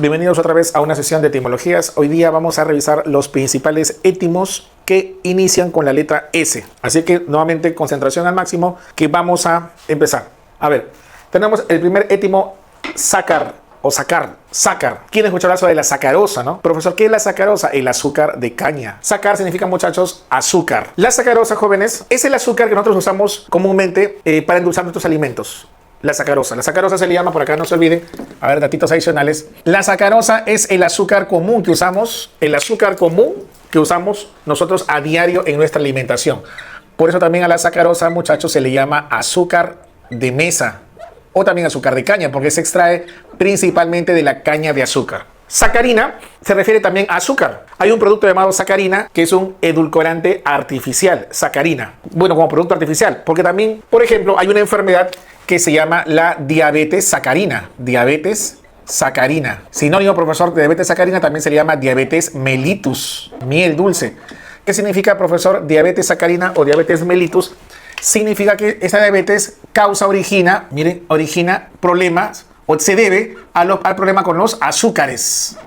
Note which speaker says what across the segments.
Speaker 1: Bienvenidos otra vez a una sesión de etimologías. Hoy día vamos a revisar los principales étimos que inician con la letra S. Así que nuevamente concentración al máximo que vamos a empezar. A ver, tenemos el primer étimo sácar o sacar. ¿Quién escuchará sobre la sacarosa, no? Profesor, ¿qué es la sacarosa? El azúcar de caña. Sacar significa, muchachos, azúcar. La sacarosa, jóvenes, es el azúcar que nosotros usamos comúnmente para endulzar nuestros alimentos. La sacarosa. La sacarosa se le llama, por acá no se olviden, a ver, datitos adicionales. La sacarosa es el azúcar común que usamos, nosotros a diario en nuestra alimentación. Por eso también a la sacarosa, muchachos, se le llama azúcar de mesa o también azúcar de caña, porque se extrae principalmente de la caña de azúcar. Sacarina se refiere también a azúcar. Hay un producto llamado sacarina que es un edulcorante artificial, sacarina. Bueno, como producto artificial, porque también, por ejemplo, hay una enfermedad que se llama la diabetes sacarina. Diabetes sacarina. Sinónimo, profesor, de diabetes sacarina también se le llama diabetes mellitus, miel dulce. ¿Qué significa, profesor, diabetes sacarina o diabetes mellitus? Significa que esa diabetes origina problemas o se debe al problema con los azúcares.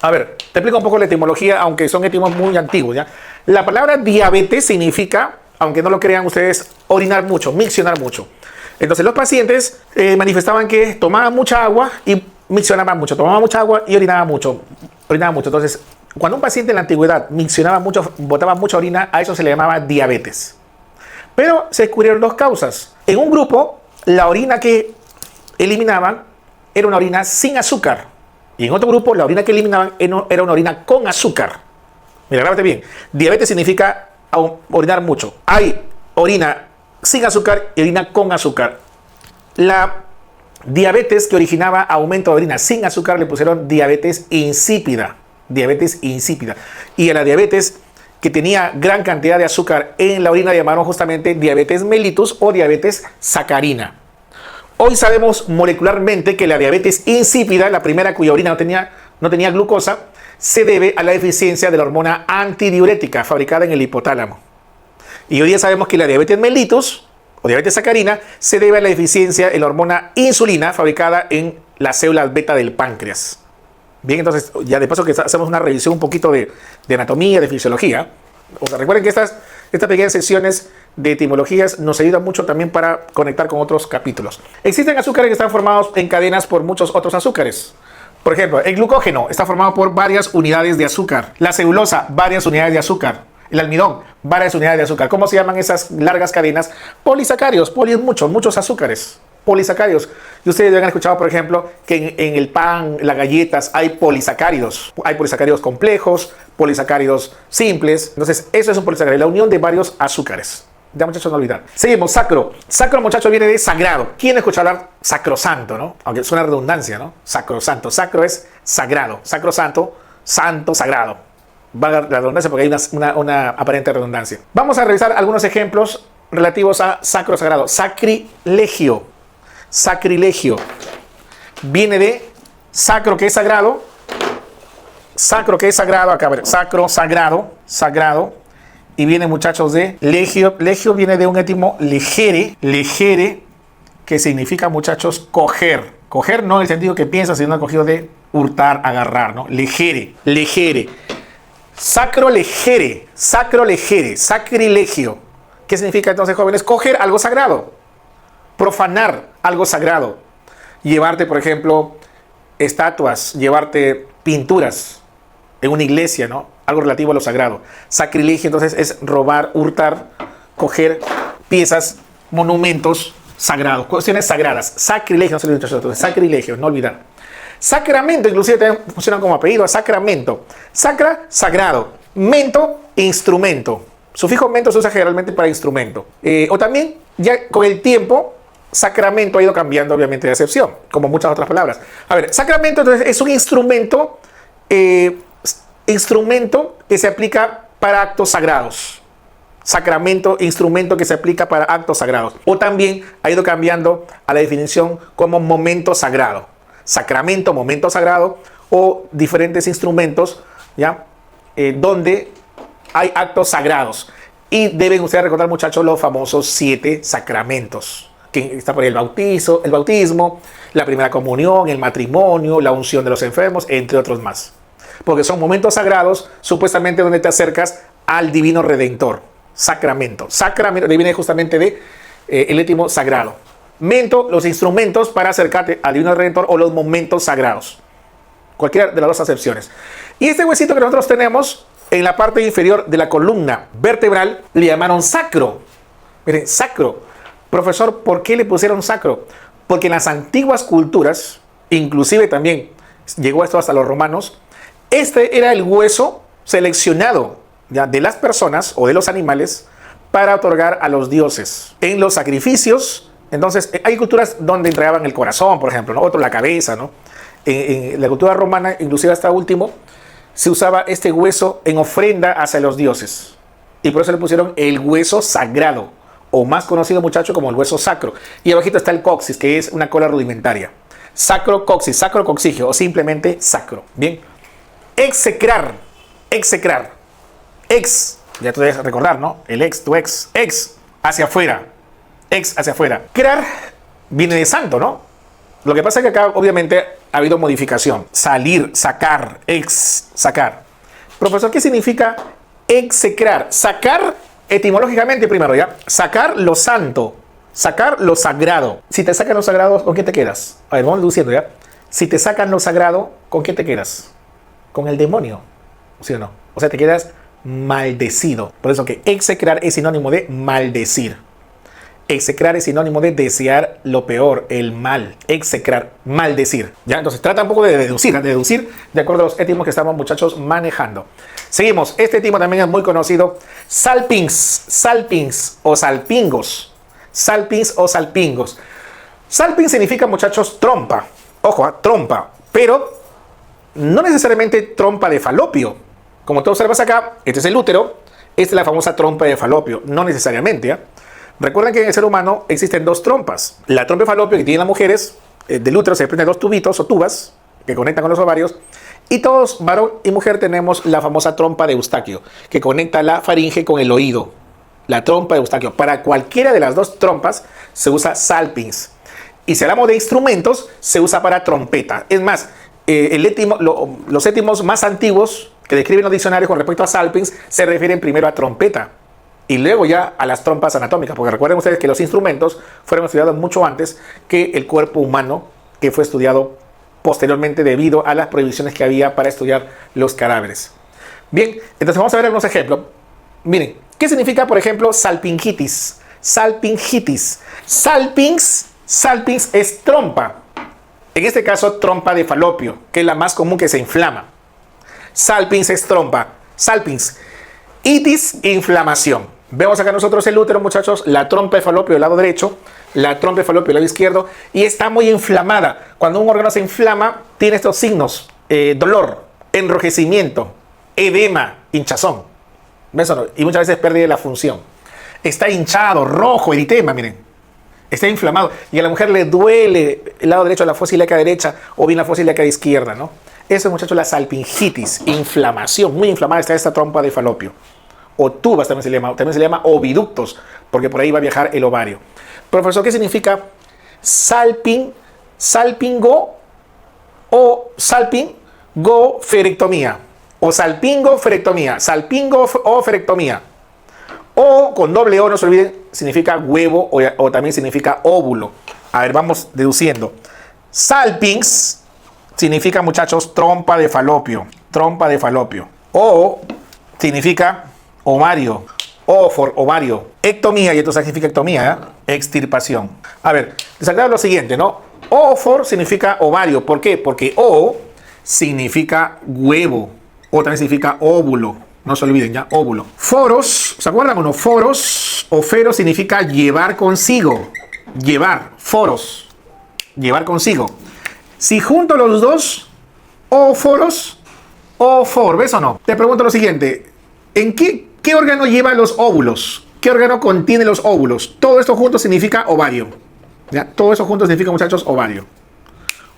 Speaker 1: A ver, te explico un poco la etimología, aunque son étimos muy antiguos, ¿ya? La palabra diabetes significa, aunque no lo crean ustedes, orinar mucho, miccionar mucho. Entonces los pacientes manifestaban que tomaban mucha agua y miccionaban mucho. Tomaban mucha agua y orinaba mucho. Entonces, cuando un paciente en la antigüedad miccionaba mucho, botaba mucha orina, a eso se le llamaba diabetes. Pero se descubrieron dos causas. En un grupo, la orina que eliminaban era una orina sin azúcar. Y en otro grupo, la orina que eliminaban era una orina con azúcar. Mira, grábate bien. Diabetes significa orinar mucho. Hay orina sin azúcar y orina con azúcar. La diabetes que originaba aumento de orina sin azúcar le pusieron diabetes insípida. Y a la diabetes que tenía gran cantidad de azúcar en la orina llamaron justamente diabetes mellitus o diabetes sacarina. Hoy sabemos molecularmente que la diabetes insípida, la primera cuya orina no tenía glucosa, se debe a la deficiencia de la hormona antidiurética fabricada en el hipotálamo. Y hoy día sabemos que la diabetes mellitus o diabetes sacarina se debe a la deficiencia de la hormona insulina fabricada en las células beta del páncreas. Bien, entonces, ya de paso que hacemos una revisión un poquito de anatomía, de fisiología. O sea, recuerden que estas pequeñas sesiones de etimologías nos ayudan mucho también para conectar con otros capítulos. Existen azúcares que están formados en cadenas por muchos otros azúcares. Por ejemplo, el glucógeno está formado por varias unidades de azúcar. La celulosa, varias unidades de azúcar. El almidón, varias unidades de azúcar. ¿Cómo se llaman esas largas cadenas? Polisacáridos. Muchos azúcares. Polisacáridos. Y ustedes ya han escuchado, por ejemplo, que en el pan, las galletas, hay polisacáridos. Hay polisacáridos complejos, polisacáridos simples. Entonces, eso es un polisacárido, la unión de varios azúcares. Ya, muchachos, no olvidar. Seguimos, sacro. Sacro, muchachos, viene de sagrado. ¿Quién escucha hablar sacrosanto, no? Aunque es una redundancia, ¿no? Sacrosanto. Sacro es sagrado. Sacrosanto, santo, sagrado. Va la redundancia porque hay una aparente redundancia. Vamos a revisar algunos ejemplos relativos a sacro, sagrado. Sacrilegio. Viene de sacro, que es sagrado. Acá, a ver, sacro, sagrado. Y viene, muchachos, de legio. Legio viene de un étimo legere, que significa, muchachos, coger. Coger no en el sentido que piensas, sino el cogido de hurtar, agarrar, ¿no? Legere. Sacrilegio. ¿Qué significa entonces, jóvenes? Coger algo sagrado. Profanar algo sagrado. Llevarte, por ejemplo, estatuas, llevarte pinturas en una iglesia, ¿no? Algo relativo a lo sagrado. Sacrilegio, entonces, es robar, hurtar, coger piezas, monumentos sagrados, cuestiones sagradas. Sacrilegio, no se lo he dicho, entonces, sacrilegio, no olvidar. Sacramento, inclusive también funciona como apellido, sacramento. Sacra, sagrado. Mento, instrumento. Sufijo mento se usa generalmente para instrumento. O también, ya con el tiempo, sacramento ha ido cambiando, obviamente, de acepción, como muchas otras palabras. A ver, sacramento entonces es un instrumento que se aplica para actos sagrados. Sacramento, instrumento que se aplica para actos sagrados. O también ha ido cambiando a la definición como momento sagrado. Sacramento, momento sagrado, o diferentes instrumentos, ¿ya? Donde hay actos sagrados. Y deben ustedes recordar, muchachos, los famosos 7 sacramentos. que está por ahí el bautismo, la primera comunión, el matrimonio, la unción de los enfermos, entre otros más. Porque son momentos sagrados, supuestamente donde te acercas al divino redentor. Sacramento. Sacramento viene justamente de el étimo sagrado. Mento, los instrumentos para acercarte al divino redentor o los momentos sagrados. Cualquiera de las dos acepciones. Y este huesito que nosotros tenemos en la parte inferior de la columna vertebral le llamaron sacro. Miren, sacro. Profesor, ¿por qué le pusieron sacro? Porque en las antiguas culturas, inclusive también llegó esto hasta los romanos, este era el hueso seleccionado ya de las personas o de los animales para otorgar a los dioses. En los sacrificios, entonces, hay culturas donde entregaban el corazón, por ejemplo, ¿no? Otro la cabeza, ¿no? En la cultura romana, inclusive hasta último, se usaba este hueso en ofrenda hacia los dioses. Y por eso le pusieron el hueso sagrado, o más conocido, muchacho, como el hueso sacro. Y abajito está el coxis, que es una cola rudimentaria. Sacro coxis, sacro coxigio, o simplemente sacro. Bien. Execrar, execrar. Ex, ya tú debes recordar, ¿no? El ex, tu ex, ex, hacia afuera. Ex hacia afuera. Crar viene de santo, ¿no? Lo que pasa es que acá obviamente ha habido modificación. Salir, sacar, ex, sacar. Profesor, ¿qué significa execrar? Sacar etimológicamente primero, ¿ya? Sacar lo santo, sacar lo sagrado. Si te sacan lo sagrado, ¿con qué te quedas? A ver, vamos deduciendo, ¿ya? Si te sacan lo sagrado, ¿con qué te quedas? Con el demonio, ¿sí o no? O sea, te quedas maldecido. Por eso que execrar es sinónimo de maldecir. Execrar es sinónimo de desear lo peor, el mal. Execrar, maldecir. ¿Ya? Entonces trata un poco de deducir de acuerdo a los étimos que estamos, muchachos, manejando. Seguimos. Este étimo también es muy conocido. Salpings, salpings o salpingos. Salpings o salpingos. Salping significa, muchachos, trompa. Ojo, trompa. Pero no necesariamente trompa de falopio. Como tú observas acá, este es el útero. Esta es la famosa trompa de falopio. No necesariamente, ¿eh? Recuerden que en el ser humano existen dos trompas. La trompa de falopio que tienen las mujeres, del útero se desprenden dos tubitos o tubas que conectan con los ovarios. Y todos, varón y mujer, tenemos la famosa trompa de Eustaquio, que conecta la faringe con el oído. La trompa de Eustaquio. Para cualquiera de las dos trompas se usa salpings. Y si hablamos de instrumentos, se usa para trompeta. Es más, los étimos más antiguos que describen los diccionarios con respecto a salpings se refieren primero a trompeta y luego ya a las trompas anatómicas, porque recuerden ustedes que los instrumentos fueron estudiados mucho antes que el cuerpo humano, que fue estudiado posteriormente debido a las prohibiciones que había para estudiar los cadáveres. Bien, entonces vamos a ver algunos ejemplos. Miren, ¿qué significa, por ejemplo, salpingitis? Salpingitis. Salpings es trompa. En este caso, trompa de falopio, que es la más común que se inflama. Salpings es trompa. Salpings. Itis, inflamación. Vemos acá nosotros el útero, muchachos, la trompa de falopio del lado derecho, la trompa de falopio del lado izquierdo, y está muy inflamada. Cuando un órgano se inflama, tiene estos signos: dolor, enrojecimiento, edema, hinchazón. ¿Ves o no? Y muchas veces pierde la función. Está hinchado, rojo, eritema, miren. Está inflamado. Y a la mujer le duele el lado derecho de la fosa ilíaca derecha o bien la fosa ilíaca izquierda, ¿no? Eso, muchachos, la salpingitis, inflamación. Muy inflamada está esta trompa de falopio. O tubas también se le llama oviductos, porque por ahí va a viajar el ovario. Profesor, ¿qué significa salpingo o salpingoferectomía? O salpingoferectomía, salpingo o ferectomía. O con doble O, no se olviden, significa huevo o también significa óvulo. A ver, vamos deduciendo. Salpings significa, muchachos, trompa de falopio. Trompa de falopio. O significa ovario. Ovario. Ectomía, y esto significa ectomía, ¿eh? Extirpación. A ver, les aclaro lo siguiente, ¿no? Oofor significa ovario. ¿Por qué? Porque O significa huevo. O también significa óvulo. No se olviden, ya, óvulo. Foros, ¿se acuerdan o no? Foros o feros significa llevar consigo. Llevar, foros. Llevar consigo. Si junto los dos, óforos, ófor, ¿ves o no? Te pregunto lo siguiente: ¿en qué órgano lleva los óvulos? ¿Qué órgano contiene los óvulos? Todo esto junto significa ovario. ¿Ya? Todo eso junto significa, muchachos, ovario.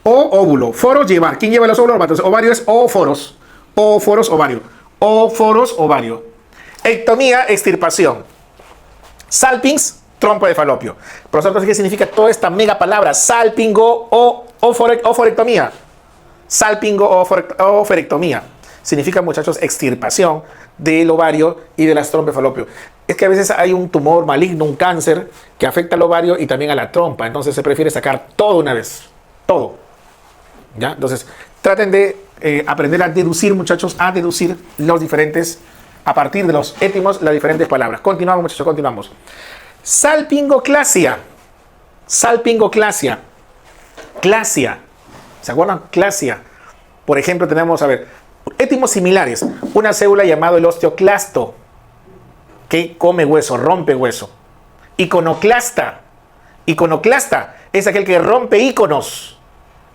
Speaker 1: O óvulo. Foros, llevar. ¿Quién lleva los óvulos? Entonces, ovario es óforos. Óforos, ovario. Óforos, ovario. Ectomía, extirpación. Salpings, trompa de falopio. Profesor, entonces, ¿qué significa toda esta mega palabra? Salpingo o oforectomía. Salpingo o oforectomía. Significa, muchachos, extirpación del ovario y de las trompas de falopio. Es que a veces hay un tumor maligno, un cáncer, que afecta al ovario y también a la trompa. Entonces se prefiere sacar todo una vez. Todo. ¿Ya? Entonces, traten de aprender a deducir, muchachos, a deducir los diferentes, a partir de los étimos, las diferentes palabras. Continuamos, muchachos, continuamos. Salpingoclasia. Salpingoclasia. Clasia. ¿Se acuerdan? Clasia. Por ejemplo, tenemos, a ver, étimos similares. Una célula llamada el osteoclasto, que come hueso, rompe hueso. Iconoclasta. Iconoclasta es aquel que rompe íconos.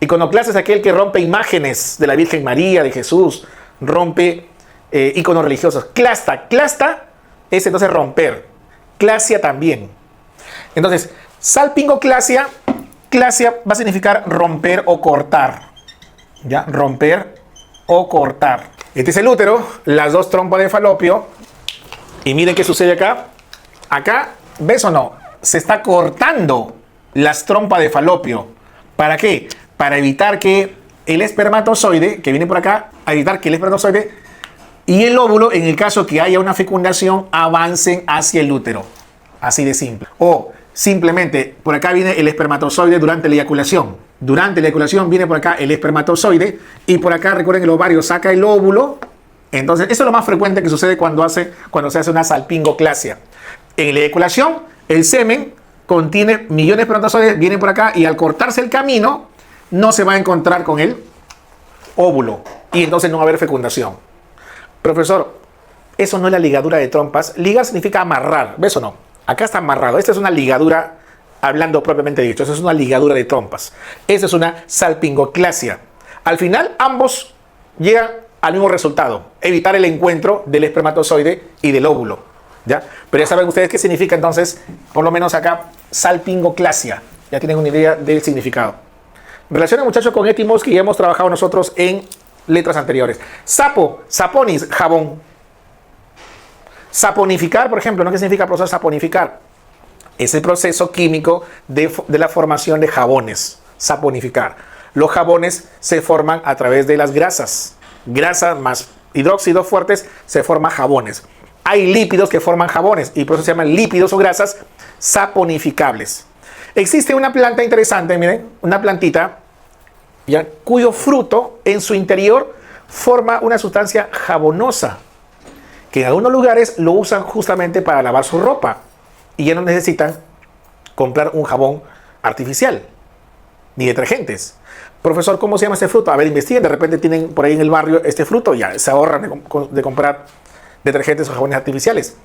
Speaker 1: Iconoclasta es aquel que rompe imágenes de la Virgen María, de Jesús, rompe íconos religiosos. Clasta, clasta es entonces romper. Clasia también. Entonces, salpingoclasia, clasia va a significar romper o cortar. ¿Ya? Romper o cortar. Este es el útero, las dos trompas de falopio. Y miren qué sucede acá. Acá, ¿ves o no? Se está cortando las trompas de falopio. ¿Para qué? Para evitar que el espermatozoide, que viene por acá, a evitar que el espermatozoide y el óvulo, en el caso que haya una fecundación, avancen hacia el útero. Así de simple. O simplemente, por acá viene el espermatozoide durante la eyaculación. Durante la eyaculación viene por acá el espermatozoide y por acá, recuerden, el ovario saca el óvulo. Entonces, eso es lo más frecuente que sucede cuando se hace una salpingoclasia. En la eyaculación, el semen contiene millones de espermatozoides, viene por acá y al cortarse el camino, no se va a encontrar con el óvulo y entonces no va a haber fecundación. Profesor, eso no es la ligadura de trompas. Ligar significa amarrar, ¿ves o no? Acá está amarrado. Esta es una ligadura, hablando propiamente dicho. Esa es una ligadura de trompas. Esa es una salpingoclasia. Al final, ambos llegan al mismo resultado: evitar el encuentro del espermatozoide y del óvulo. ¿Ya? Pero ya saben ustedes qué significa entonces, por lo menos acá, salpingoclasia. Ya tienen una idea del significado. Relaciona, muchachos, con étimos que ya hemos trabajado nosotros en letras anteriores. Sapo, saponis, jabón. Saponificar, por ejemplo, ¿no? ¿Qué significa, profesor, saponificar? Es el proceso químico de la formación de jabones. Saponificar. Los jabones se forman a través de las grasas. Grasas más hidróxidos fuertes se forman jabones. Hay lípidos que forman jabones y por eso se llaman lípidos o grasas saponificables. Existe una planta interesante, miren, una plantita, ¿ya?, cuyo fruto en su interior forma una sustancia jabonosa, que en algunos lugares lo usan justamente para lavar su ropa y ya no necesitan comprar un jabón artificial ni detergentes. Profesor, ¿cómo se llama este fruto? A ver, investiguen, de repente tienen por ahí en el barrio este fruto, ya se ahorran de comprar detergentes o jabones artificiales.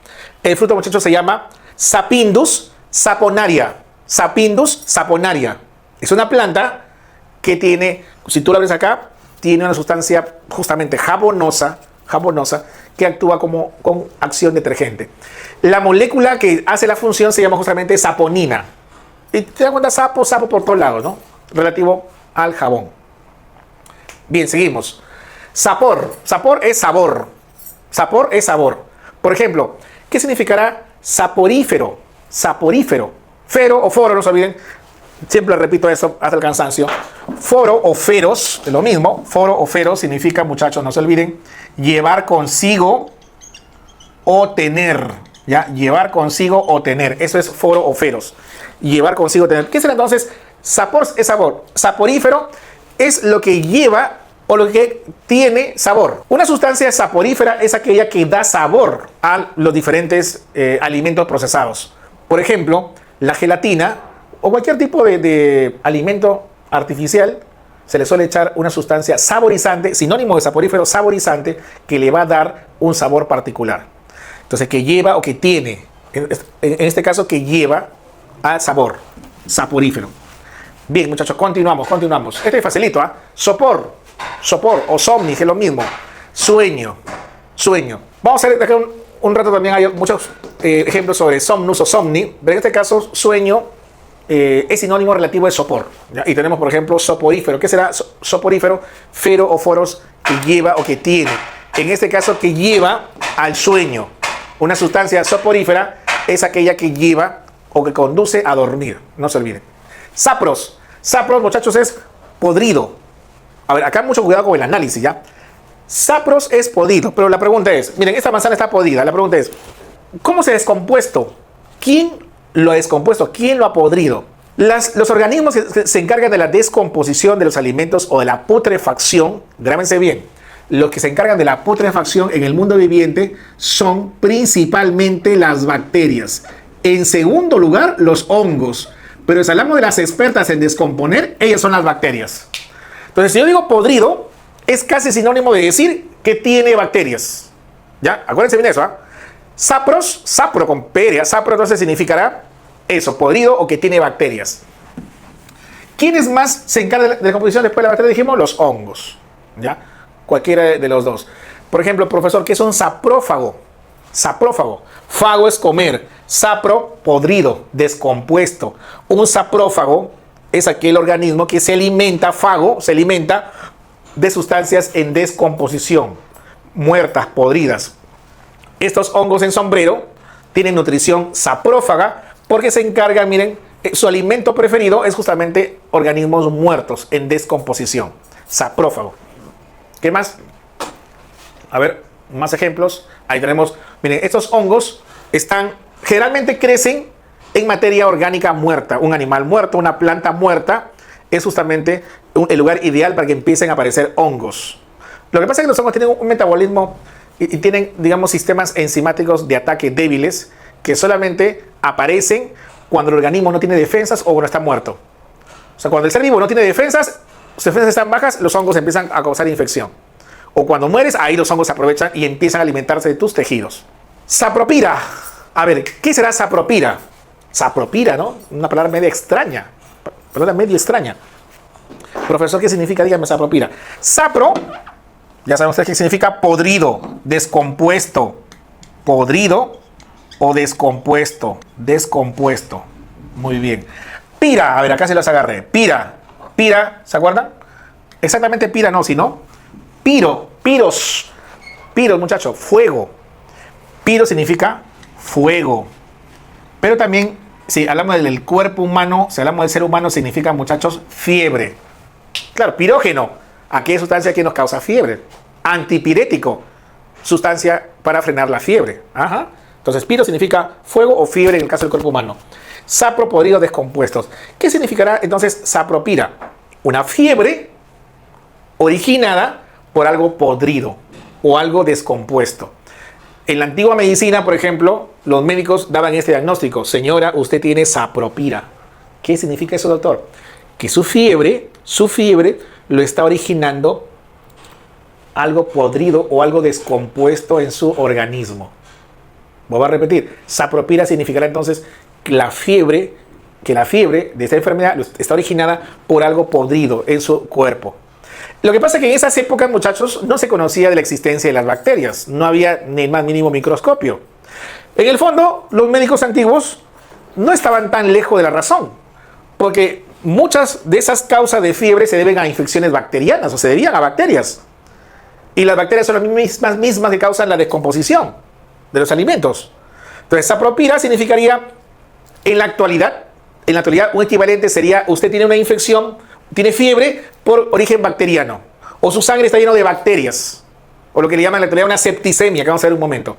Speaker 1: El fruto, muchachos, se llama Sapindus saponaria. Sapindus saponaria. Es una planta que tiene, si tú la ves acá, tiene una sustancia justamente jabonosa que actúa como con acción detergente. La molécula que hace la función se llama justamente saponina. Y te das cuenta, sapo por todos lados, ¿no? Relativo al jabón. Bien, seguimos. Sapor. Sapor es sabor. Sapor es sabor. Por ejemplo, ¿qué significará saporífero? Saporífero. Fero o foro, no se olviden. Siempre repito eso hasta el cansancio. Foro o feros, es lo mismo. Foro o feros significa, muchachos, no se olviden, llevar consigo o tener. ¿Ya? Llevar consigo o tener. Eso es foro o feros. Llevar consigo o tener. ¿Qué será entonces? Sapor es sabor. Saporífero es lo que lleva o lo que tiene sabor. Una sustancia saporífera es aquella que da sabor a los diferentes alimentos procesados. Por ejemplo, la gelatina o cualquier tipo de alimento artificial se le suele echar una sustancia saborizante, sinónimo de saporífero, saborizante, que le va a dar un sabor particular. Entonces, que lleva o que tiene, en este caso, que lleva a sabor, saporífero. Bien, muchachos, continuamos. Este es facilito, ¿ah? Sopor o somnis, que es lo mismo. Sueño. Vamos a ver acá un rato también, hay muchos ejemplos sobre somnus o somni, pero en este caso, sueño es sinónimo relativo de sopor, ¿ya? Y tenemos, por ejemplo, soporífero. ¿Qué será soporífero? Fero o foros, que lleva o que tiene. En este caso, que lleva al sueño. Una sustancia soporífera es aquella que lleva o que conduce a dormir. No se olviden. Sapros. Sapros, muchachos, es podrido. A ver, acá mucho cuidado con el análisis, ¿ya? Sapros es podrido, pero la pregunta es, miren, esta manzana está podrida. La pregunta es, ¿cómo se ha descompuesto? ¿Quién lo ha descompuesto? ¿Quién lo ha podrido? Los organismos que se encargan de la descomposición de los alimentos o de la putrefacción, grábense bien, los que se encargan de la putrefacción en el mundo viviente son principalmente las bacterias. En segundo lugar, los hongos. Pero si hablamos de las expertas en descomponer, ellas son las bacterias. Entonces, si yo digo podrido, es casi sinónimo de decir que tiene bacterias. ¿Ya? Acuérdense bien eso, ¿ah? Sapros, sapro con peria, sapro entonces significará eso, podrido o que tiene bacterias. ¿Quiénes más se encargan de la descomposición después de la bacteria? Dijimos los hongos. ¿Ya? Cualquiera de los dos. Por ejemplo, profesor, ¿qué es un saprófago? Saprófago. Fago es comer. Sapro, podrido, descompuesto. Un saprófago es aquel organismo que se alimenta, fago, se alimenta de sustancias en descomposición, muertas, podridas. Estos hongos en sombrero tienen nutrición saprófaga porque se encargan, miren, su alimento preferido es justamente organismos muertos en descomposición. Saprófago. ¿Qué más? A ver, más ejemplos. Ahí tenemos, miren, estos hongos generalmente crecen en materia orgánica muerta. Un animal muerto, una planta muerta, es justamente el lugar ideal para que empiecen a aparecer hongos. Lo que pasa es que los hongos tienen un metabolismo y tienen, digamos, sistemas enzimáticos de ataque débiles que solamente aparecen cuando el organismo no tiene defensas o cuando está muerto. O sea, cuando el ser vivo no tiene defensas, sus defensas están bajas, los hongos empiezan a causar infección. O cuando mueres, ahí los hongos se aprovechan y empiezan a alimentarse de tus tejidos. Sapropira. A ver, ¿qué será sapropira? Sapropira, ¿no? Una palabra media extraña. Palabra media extraña. Profesor, ¿qué significa? Dígame, sapropira. Sapro, ya saben ustedes qué significa podrido, descompuesto. Podrido o descompuesto. Descompuesto. Muy bien. Pira, a ver, acá se los agarré. Pira. Pira, ¿se acuerdan? Exactamente pira no, sino piro, piros. Piros, muchachos, fuego. Piro significa fuego. Pero también, si hablamos del cuerpo humano, si hablamos del ser humano, significa, muchachos, fiebre. Claro, pirógeno, aquella sustancia que nos causa fiebre. Antipirético, sustancia para frenar la fiebre. Ajá. Entonces, piro significa fuego o fiebre en el caso del cuerpo humano. Sapro, podrido, descompuestos. ¿Qué significará entonces sapropira? Una fiebre originada por algo podrido o algo descompuesto. En la antigua medicina, por ejemplo, los médicos daban este diagnóstico. Señora, usted tiene sapropira. ¿Qué significa eso, doctor? Que su fiebre lo está originando algo podrido o algo descompuesto en su organismo. Voy a repetir. Sapropira significará entonces que la fiebre de esta enfermedad está originada por algo podrido en su cuerpo. Lo que pasa es que en esas épocas, muchachos, no se conocía de la existencia de las bacterias. No había ni el más mínimo microscopio. En el fondo, los médicos antiguos no estaban tan lejos de la razón. Porque muchas de esas causas de fiebre se deben a infecciones bacterianas o se debían a bacterias. Y las bacterias son las mismas que causan la descomposición de los alimentos. Entonces, sapropira significaría, en la actualidad, un equivalente sería, usted tiene una infección, tiene fiebre por origen bacteriano, o su sangre está lleno de bacterias, o lo que le llaman en la actualidad una septicemia, que vamos a ver un momento.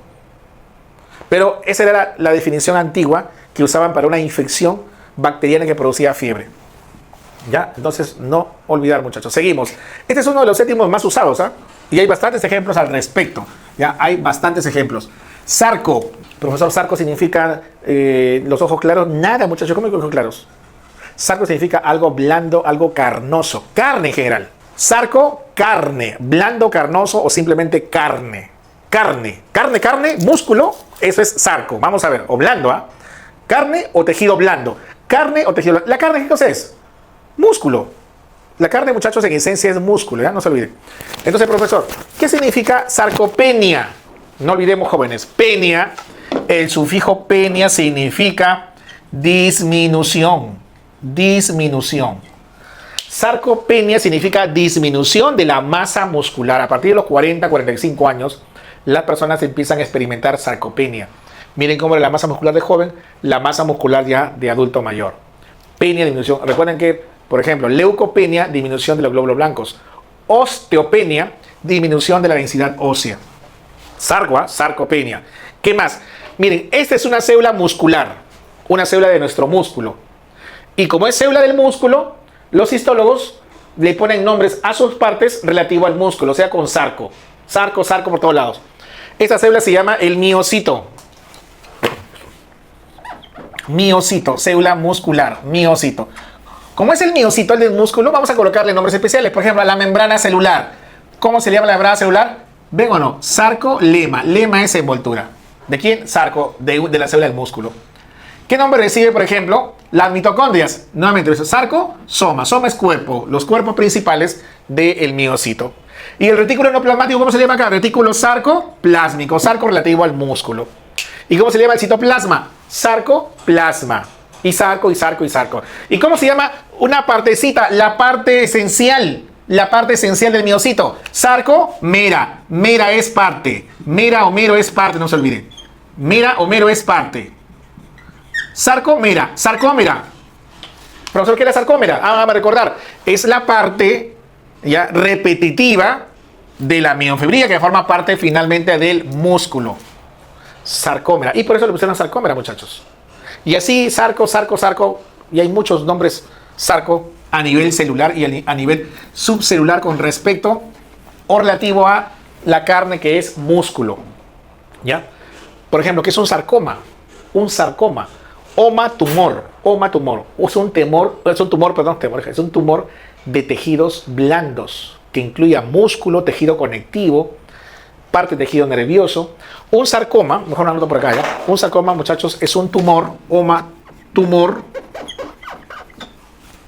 Speaker 1: Pero esa era la definición antigua que usaban para una infección bacteriana que producía fiebre. ¿Ya? Entonces, no olvidar, muchachos. Seguimos. Este es uno de los séptimos más usados, ¿ah? Y hay bastantes ejemplos al respecto. ¿Ya? Hay bastantes ejemplos. Sarco. Profesor, sarco significa los ojos claros. Nada, muchachos. ¿Cómo que ojos claros? Sarco significa algo blando, algo carnoso. Carne en general. Sarco, carne. Blando, carnoso o simplemente carne. Carne. Carne, músculo. Eso es sarco. Vamos a ver. O blando, ¿ah? Carne o tejido blando. Carne o tejido blando. ¿La carne qué cosa es? Músculo. La carne, muchachos, en esencia es músculo, ¿ya? No se olviden. Entonces, profesor, ¿qué significa sarcopenia? No olvidemos, jóvenes. Penia, el sufijo penia significa disminución. Disminución. Sarcopenia significa disminución de la masa muscular. A partir de los 40, 45 años, las personas empiezan a experimentar sarcopenia. Miren cómo era la masa muscular de joven, la masa muscular ya de adulto mayor. Penia, disminución. Recuerden que, por ejemplo, leucopenia, disminución de los glóbulos blancos. Osteopenia, disminución de la densidad ósea. Sarcopenia. ¿Qué más? Miren, esta es una célula muscular, una célula de nuestro músculo. Y como es célula del músculo, los histólogos le ponen nombres a sus partes relativo al músculo, o sea, con sarco. Sarco por todos lados. Esta célula se llama el miocito. Miocito, célula muscular, miocito. Como es el miocito, el del músculo, vamos a colocarle nombres especiales. Por ejemplo, a la membrana celular. ¿Cómo se llama la membrana celular? ¿Ven o no? Sarcolema. Lema es envoltura. ¿De quién? Sarco, de la célula del músculo. ¿Qué nombre recibe, por ejemplo, las mitocondrias? Nuevamente, sarcosoma. Soma es cuerpo, los cuerpos principales del miocito. Y el retículo endoplasmático, ¿cómo se llama acá? Retículo sarcoplásmico, sarco relativo al músculo. ¿Y cómo se llama el citoplasma? Sarcoplasma. Y sarco. ¿Y cómo se llama una partecita? La parte esencial del miocito. Sarcomera. Mera es parte. Mera o mero es parte, no se olviden. Mera o mero es parte. Sarcomera. Profesor, ¿qué es la sarcómera? Vamos a recordar. Es la parte ya repetitiva de la miofibrila que forma parte finalmente del músculo. Sarcómera. Y por eso le pusieron sarcómera, muchachos. Y así, sarco. Y hay muchos nombres sarco a nivel celular y a nivel subcelular con respecto o relativo a la carne que es músculo. ¿Ya? Por ejemplo, ¿qué es un sarcoma? Un sarcoma. Tumor. Es un tumor de tejidos blandos que incluye músculo, tejido conectivo, parte de tejido nervioso. Un sarcoma, mejor lo anoto por acá ya. Un sarcoma, muchachos, es un tumor, tumor.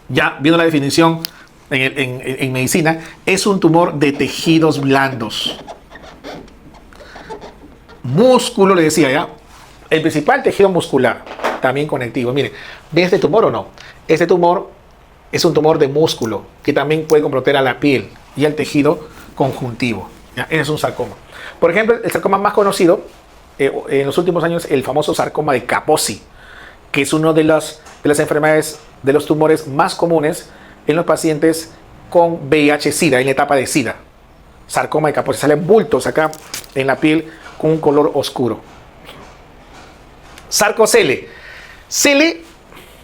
Speaker 1: Ya viendo la definición en medicina, es un tumor de tejidos blandos. Músculo, le decía ya, el principal tejido muscular, también conectivo. Miren, ¿ven este tumor o no? Este tumor es un tumor de músculo que también puede comprometer a la piel y al tejido conjuntivo. ¿Ya? Ese es un sarcoma. Por ejemplo, el sarcoma más conocido en los últimos años, el famoso sarcoma de Kaposi, que es una de las enfermedades, de los tumores más comunes en los pacientes con VIH-Sida, en la etapa de SIDA. Sarcoma de Kaposi. Salen bultos acá en la piel con un color oscuro. Sarcocele.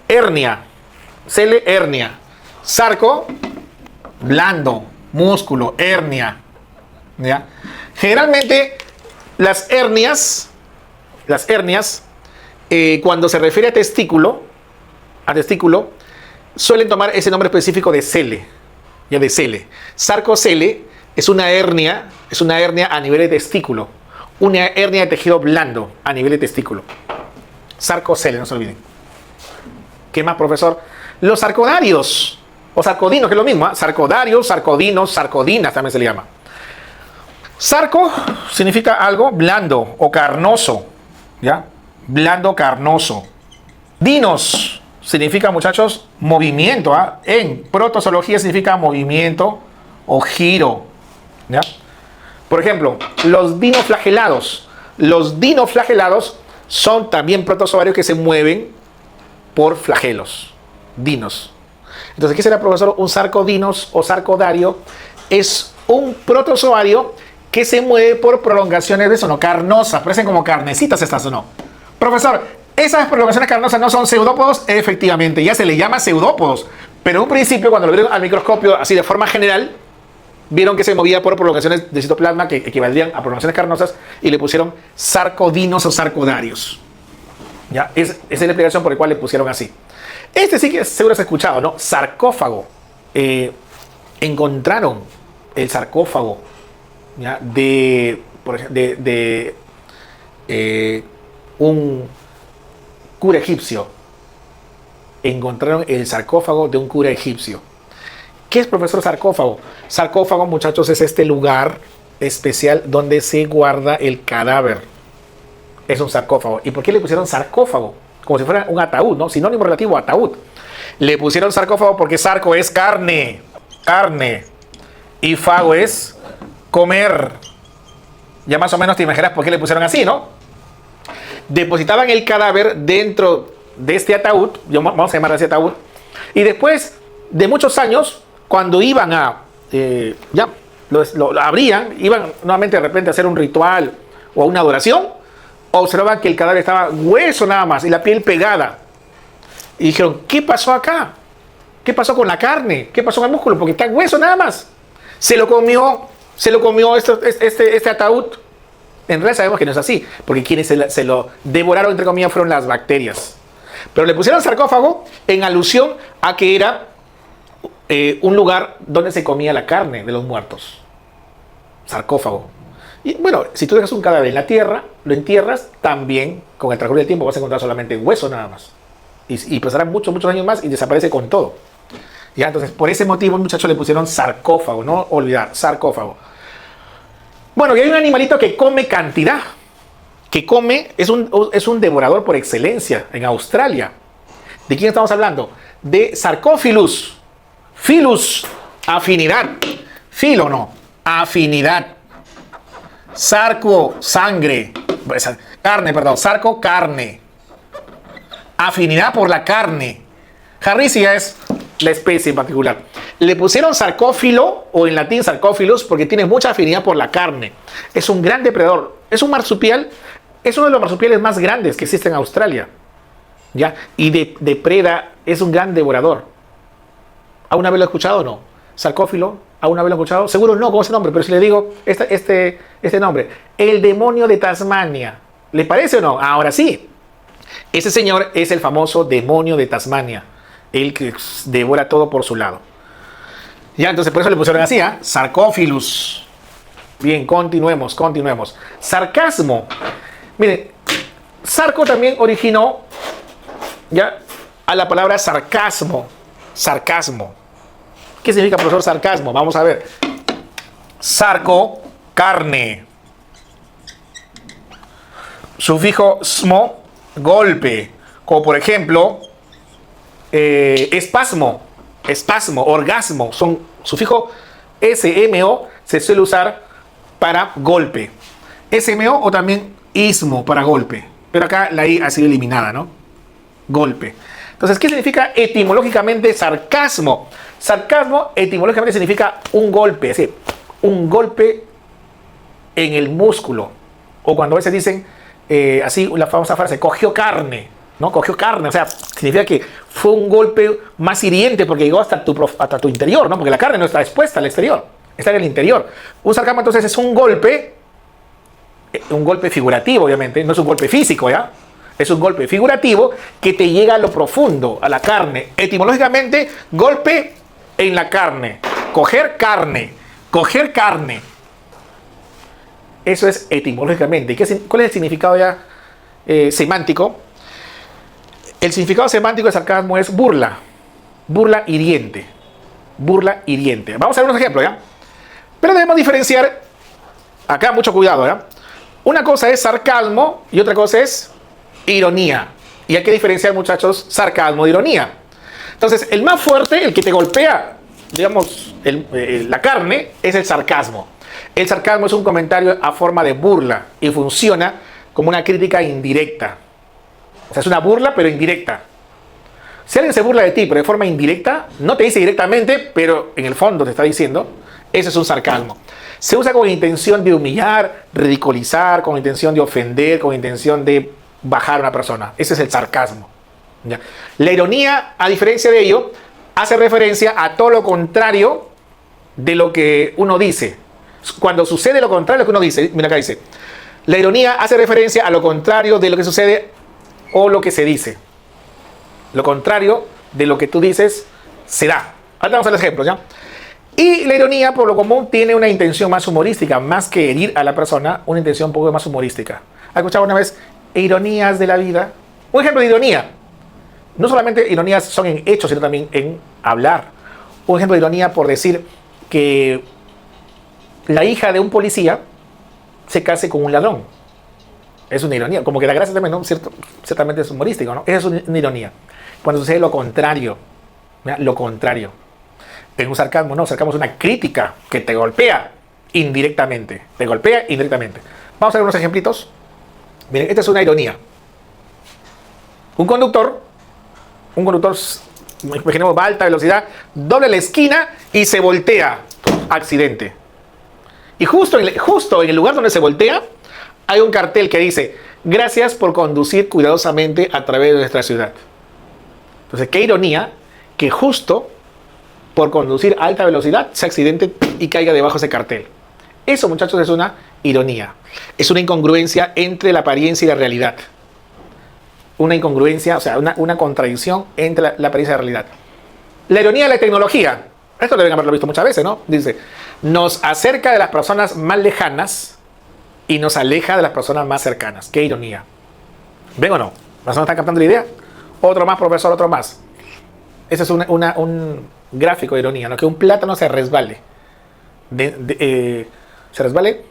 Speaker 1: Hernia. Sarco, blando, músculo, hernia. ¿Ya? Generalmente las hernias, cuando se refiere a testículo, suelen tomar ese nombre específico de cele. Ya de cele. Sarcocele es una hernia a nivel de testículo. Una hernia de tejido blando a nivel de testículo. Sarcocele, no se olviden. ¿Qué más, profesor? Los sarcodarios o sarcodinos, que es lo mismo. Sarcodarios, sarcodinos, sarcodinas también se le llama. Sarco significa algo blando o carnoso. ¿Ya? Blando, carnoso. Dinos significa, muchachos, movimiento. En protozoología significa movimiento o giro. ¿Ya? Por ejemplo, los dinoflagelados. Los dinoflagelados son también protozoarios que se mueven por flagelos. Dinos. Entonces, ¿qué será, profesor? Un sarcodinos o sarcodario es un protozoario que se mueve por prolongaciones de sono carnosas. Parecen como carnecitas estas o no. Profesor, ¿esas prolongaciones carnosas no son pseudópodos? Efectivamente, ya se le llama pseudópodos. Pero en un principio, cuando lo vieron al microscopio, así de forma general, vieron que se movía por prolongaciones de citoplasma que equivaldrían a prolongaciones carnosas y le pusieron sarcodinos o sarcodarios. ¿Ya? Esa es la explicación por la cual le pusieron así. Este sí que seguro has escuchado, ¿no? Sarcófago. Encontraron el sarcófago, ¿ya? de un cura egipcio. Encontraron el sarcófago de un cura egipcio. ¿Qué es, profesor, sarcófago? Sarcófago, muchachos, es este lugar especial donde se guarda el cadáver. Es un sarcófago. ¿Y por qué le pusieron sarcófago? Como si fuera un ataúd, ¿no? Sinónimo relativo a ataúd. Le pusieron sarcófago porque sarco es carne. Y fago es comer. Ya más o menos te imaginas por qué le pusieron así, ¿no? depositaban el cadáver dentro de este ataúd, vamos a llamar así ataúd, y después de muchos años, cuando iban a, lo abrían, iban nuevamente de repente a hacer un ritual o una adoración, observaban que el cadáver estaba hueso nada más y la piel pegada. Y dijeron, ¿qué pasó acá? ¿Qué pasó con la carne? ¿Qué pasó con el músculo? Porque está hueso nada más. Se lo comió este ataúd. En realidad sabemos que no es así, porque quienes se lo devoraron, entre comillas, fueron las bacterias. Pero le pusieron sarcófago en alusión a que era un lugar donde se comía la carne de los muertos. Sarcófago. Y bueno, si tú dejas un cadáver en la tierra, lo entierras, también con el transcurso del tiempo vas a encontrar solamente hueso nada más. Y pasarán muchos años más y desaparece con todo. Ya, entonces, por ese motivo, muchachos, le pusieron sarcófago, no olvidar, sarcófago. Bueno, y hay un animalito que come cantidad, es un devorador por excelencia en Australia. ¿De quién estamos hablando? De Sarcophilus. Filus, afinidad. Filo no, afinidad. Sarco, sangre. Carne, perdón, sarco, carne. Afinidad por la carne. Harrisia es la especie en particular. Le pusieron sarcófilo, o en latín sarcófilos, porque tiene mucha afinidad por la carne. Es un gran depredador. Es un marsupial, es uno de los marsupiales más grandes que existen en Australia. ¿Ya? Y depreda, es un gran devorador. ¿Alguna vez lo he escuchado o no? Sarcófilo, ¿alguna vez lo he escuchado? Seguro no con ese nombre, pero si le digo este nombre. El demonio de Tasmania. ¿Le parece o no? Ahora sí. Ese señor es el famoso demonio de Tasmania. El que devora todo por su lado. Ya, entonces por eso le pusieron así, ¿eh? Sarcóphilus. Bien, continuemos. Sarcasmo. Miren, sarco también originó ya a la palabra sarcasmo. Sarcasmo. ¿Qué significa, profesor, sarcasmo? Vamos a ver. Sarco, carne. Sufijo smo, golpe. Como por ejemplo, espasmo, orgasmo. Son sufijo smo, se suele usar para golpe. SMO o también ismo para golpe. Pero acá la I ha sido eliminada, ¿no? Golpe. Entonces, ¿qué significa etimológicamente sarcasmo? Sarcasmo etimológicamente significa un golpe, es decir, un golpe en el músculo. O cuando a veces dicen, así, la famosa frase, cogió carne, ¿no? Cogió carne, o sea, significa que fue un golpe más hiriente porque llegó hasta tu interior, ¿no? Porque la carne no está expuesta al exterior, está en el interior. Un sarcasmo entonces es un golpe figurativo, obviamente, no es un golpe físico, ¿ya? Es un golpe figurativo que te llega a lo profundo, a la carne. Etimológicamente, golpe en la carne. Coger carne. Eso es etimológicamente. ¿Cuál es el significado ya semántico? El significado semántico de sarcasmo es burla. Burla hiriente. Vamos a ver unos ejemplos, ¿ya? Pero debemos diferenciar, acá mucho cuidado, ¿ya? Una cosa es sarcasmo y otra cosa es ironía. Y hay que diferenciar, muchachos, sarcasmo de ironía. Entonces, el más fuerte, el que te golpea, digamos, la carne, es el sarcasmo. El sarcasmo es un comentario a forma de burla y funciona como una crítica indirecta. O sea, es una burla, pero indirecta. Si alguien se burla de ti, pero de forma indirecta, no te dice directamente, pero en el fondo te está diciendo, eso es un sarcasmo. Se usa con intención de humillar, ridiculizar, con intención de ofender, con intención de bajar a una persona. Ese es el sarcasmo. ¿Ya? La ironía, a diferencia de ello, hace referencia a todo lo contrario de lo que uno dice. Cuando sucede lo contrario de lo que uno dice, mira acá dice, la ironía hace referencia a lo contrario de lo que sucede o lo que se dice. Lo contrario de lo que tú dices se da. Ahora vamos a los ejemplos, ¿ya? Y la ironía, por lo común, tiene una intención más humorística, más que herir a la persona, una intención un poco más humorística. ¿Has escuchado una vez ironías de la vida? Un ejemplo de ironía. No solamente ironías son en hechos, sino también en hablar. Un ejemplo de ironía por decir que la hija de un policía se case con un ladrón. Es una ironía. Como que la gracia también, ¿no? Ciertamente es humorístico, ¿no? Esa es una ironía. Cuando sucede lo contrario. ¿Mira? Lo contrario. En un sarcasmo, no. Sarcasmo es una crítica que te golpea indirectamente. Te golpea indirectamente. Vamos a ver unos ejemplitos. Miren, esta es una ironía. Un conductor, imaginemos, va a alta velocidad, doble la esquina y se voltea. Accidente. Y justo en el lugar donde se voltea, hay un cartel que dice: gracias por conducir cuidadosamente a través de nuestra ciudad. Entonces, qué ironía que justo por conducir a alta velocidad se accidente y caiga debajo de ese cartel. Eso, muchachos, es una ironía. Es una incongruencia entre la apariencia y la realidad. Una incongruencia, o sea, una contradicción entre la apariencia y la realidad. La ironía de la tecnología. Esto deben haberlo visto muchas veces, ¿no? Dice: nos acerca de las personas más lejanas y nos aleja de las personas más cercanas. Qué ironía. ¿Ven o no? ¿Las personas están captando la idea? Otro más, profesor, otro más. Ese es un gráfico de ironía, ¿no? Que un plátano se resbale. Se resbale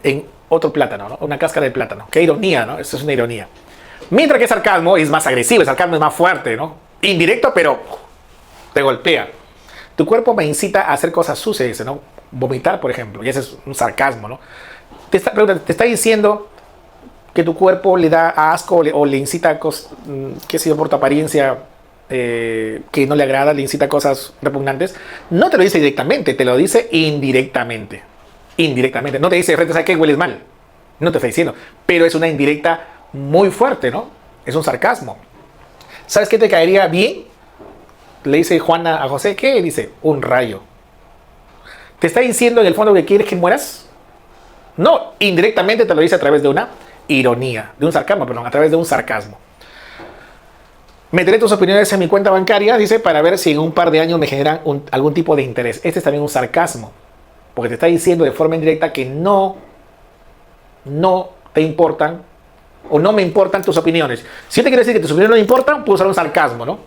Speaker 1: en otro plátano, ¿no? Una cáscara de plátano. Qué ironía, ¿no? Eso es una ironía. Mientras que el sarcasmo es más agresivo, el sarcasmo es más fuerte, ¿no? Indirecto, pero te golpea. Tu cuerpo me incita a hacer cosas sucias, ¿no? Vomitar, por ejemplo. Y ese es un sarcasmo, ¿no? Te está diciendo que tu cuerpo le da asco o le incita a cosas, qué sé yo, por tu apariencia que no le agrada, le incita a cosas repugnantes. No te lo dice directamente, te lo dice indirectamente. Indirectamente. No te dice de frente: ¿sabes qué? Hueles mal. No te está diciendo. Pero es una indirecta muy fuerte, ¿no? Es un sarcasmo. ¿Sabes qué te caería bien? Le dice Juana a José. ¿Qué? Dice: un rayo. ¿Te está diciendo en el fondo que quieres que mueras? No, indirectamente te lo dice a través de una ironía, de un sarcasmo, perdón, a través de un sarcasmo. Meteré tus opiniones en mi cuenta bancaria, dice, para ver si en un par de años me generan algún tipo de interés. Este es también un sarcasmo, porque te está diciendo de forma indirecta que no te importan o no me importan tus opiniones. Si yo te quiero decir que tus opiniones no me importan, puedo usar un sarcasmo, ¿no?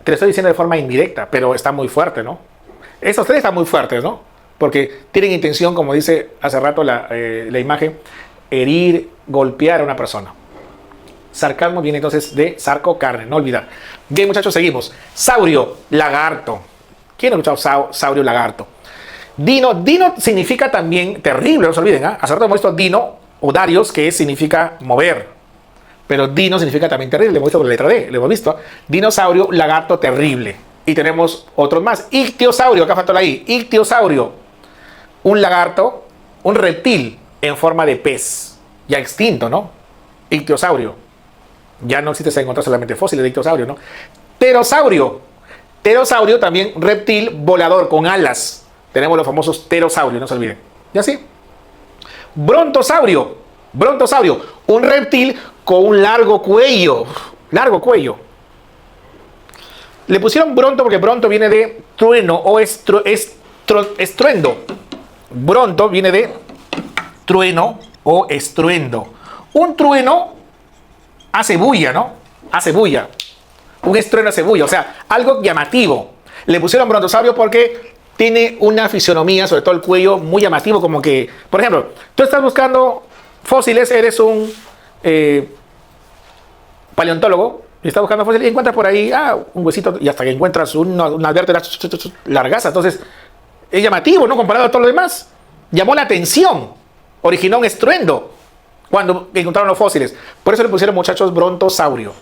Speaker 1: Te lo estoy diciendo de forma indirecta, pero está muy fuerte, ¿no? Esos tres están muy fuertes, ¿no? Porque tienen intención, como dice hace rato la imagen, herir, golpear a una persona. Sarcasmo viene entonces de sarco, carne, no olvidar. Bien, muchachos, seguimos. Saurio, lagarto. ¿Quién ha escuchado saurio, lagarto? Dino significa también terrible, no se olviden, ¿eh? Hace rato hemos visto dino o darios, que significa mover. Pero dino significa también terrible, hemos visto por la letra D, lo hemos visto. Dinosaurio, lagarto, terrible. Y tenemos otros más. Ictiosaurio, acá faltó la I. Ictiosaurio, un lagarto, un reptil en forma de pez. Ya extinto, ¿no? Ictiosaurio. Ya no existe, se encontró solamente fósiles de ictiosaurio, ¿no? Pterosaurio. Pterosaurio también reptil volador con alas. Tenemos los famosos pterosaurios, no se olviden. ¿Ya sí? Brontosaurio. Brontosaurio, un reptil con un largo cuello. Largo cuello. Le pusieron bronto porque bronto viene de trueno o estruendo. Bronto viene de trueno o estruendo. Un trueno hace bulla, ¿no? Hace bulla. Un estruendo hace bulla, o sea, algo llamativo. Le pusieron brontosaurio porque tiene una fisionomía, sobre todo el cuello, muy llamativo, como que, por ejemplo, tú estás buscando fósiles, eres un paleontólogo, y estás buscando fósiles y encuentras por ahí un huesito, y hasta que encuentras una vértebra largaza. Entonces, es llamativo, ¿no? Comparado a todo lo demás. Llamó la atención, originó un estruendo cuando encontraron los fósiles. Por eso le pusieron, muchachos, brontosaurio.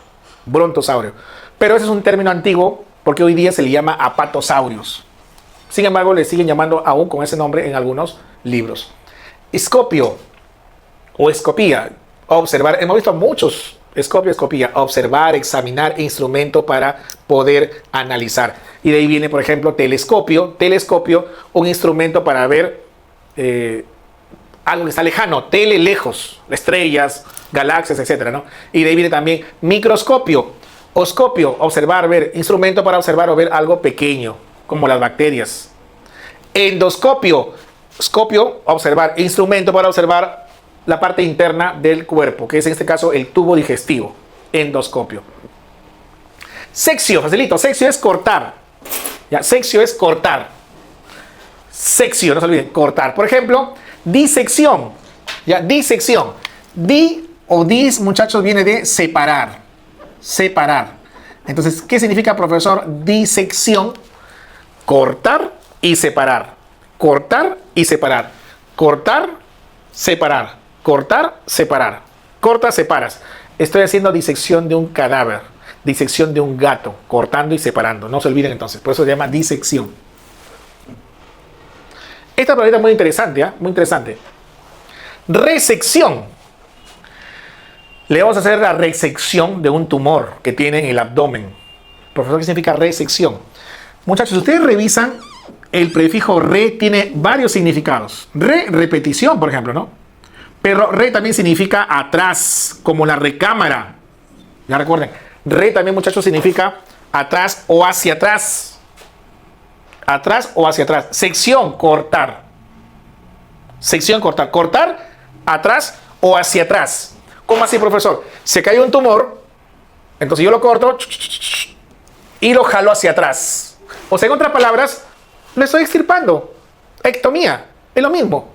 Speaker 1: Brontosaurio. Pero ese es un término antiguo porque hoy día se le llama apatosaurios. Sin embargo, le siguen llamando aún con ese nombre en algunos libros. Escopio o escopía. Observar. Hemos visto muchos escopio, escopía. Observar, examinar, instrumento para poder analizar. Y de ahí viene, por ejemplo, telescopio. Telescopio, un instrumento para ver algo que está lejano. Tele, lejos. Estrellas, galaxias, etcétera, ¿no? Y de ahí viene también microscopio. Oscopio, observar, ver. Instrumento para observar o ver algo pequeño, como las bacterias. Endoscopio, scopio, observar, instrumento para observar la parte interna del cuerpo, que es en este caso el tubo digestivo. Endoscopio. Seccio, facilito, seccio es cortar. Ya, seccio es cortar. Seccio, no se olviden, cortar. Por ejemplo, disección. Ya, disección. Di o dis, muchachos, viene de separar. Separar. Entonces, ¿qué significa, profesor? Disección. Cortar y separar. Cortar y separar. Cortar, separar. Cortar, separar. Cortas, separas. Estoy haciendo disección de un cadáver, disección de un gato, cortando y separando. No se olviden entonces, por eso se llama disección. Esta palabra es muy interesante, ¿eh? Muy interesante. Resección. Le vamos a hacer la resección de un tumor que tiene en el abdomen. Profesor, ¿qué significa resección? Muchachos, ustedes revisan, el prefijo re tiene varios significados. Repetición, por ejemplo, ¿no? Pero re también significa atrás, como la recámara. Ya recuerden, re también, muchachos, significa atrás o hacia atrás. Atrás o hacia atrás. Sección, cortar. Sección, cortar. Cortar, atrás o hacia atrás. ¿Cómo así, profesor? Se cae un tumor, entonces yo lo corto y lo jalo hacia atrás. O sea, en otras palabras, lo estoy extirpando. Ectomía, es lo mismo.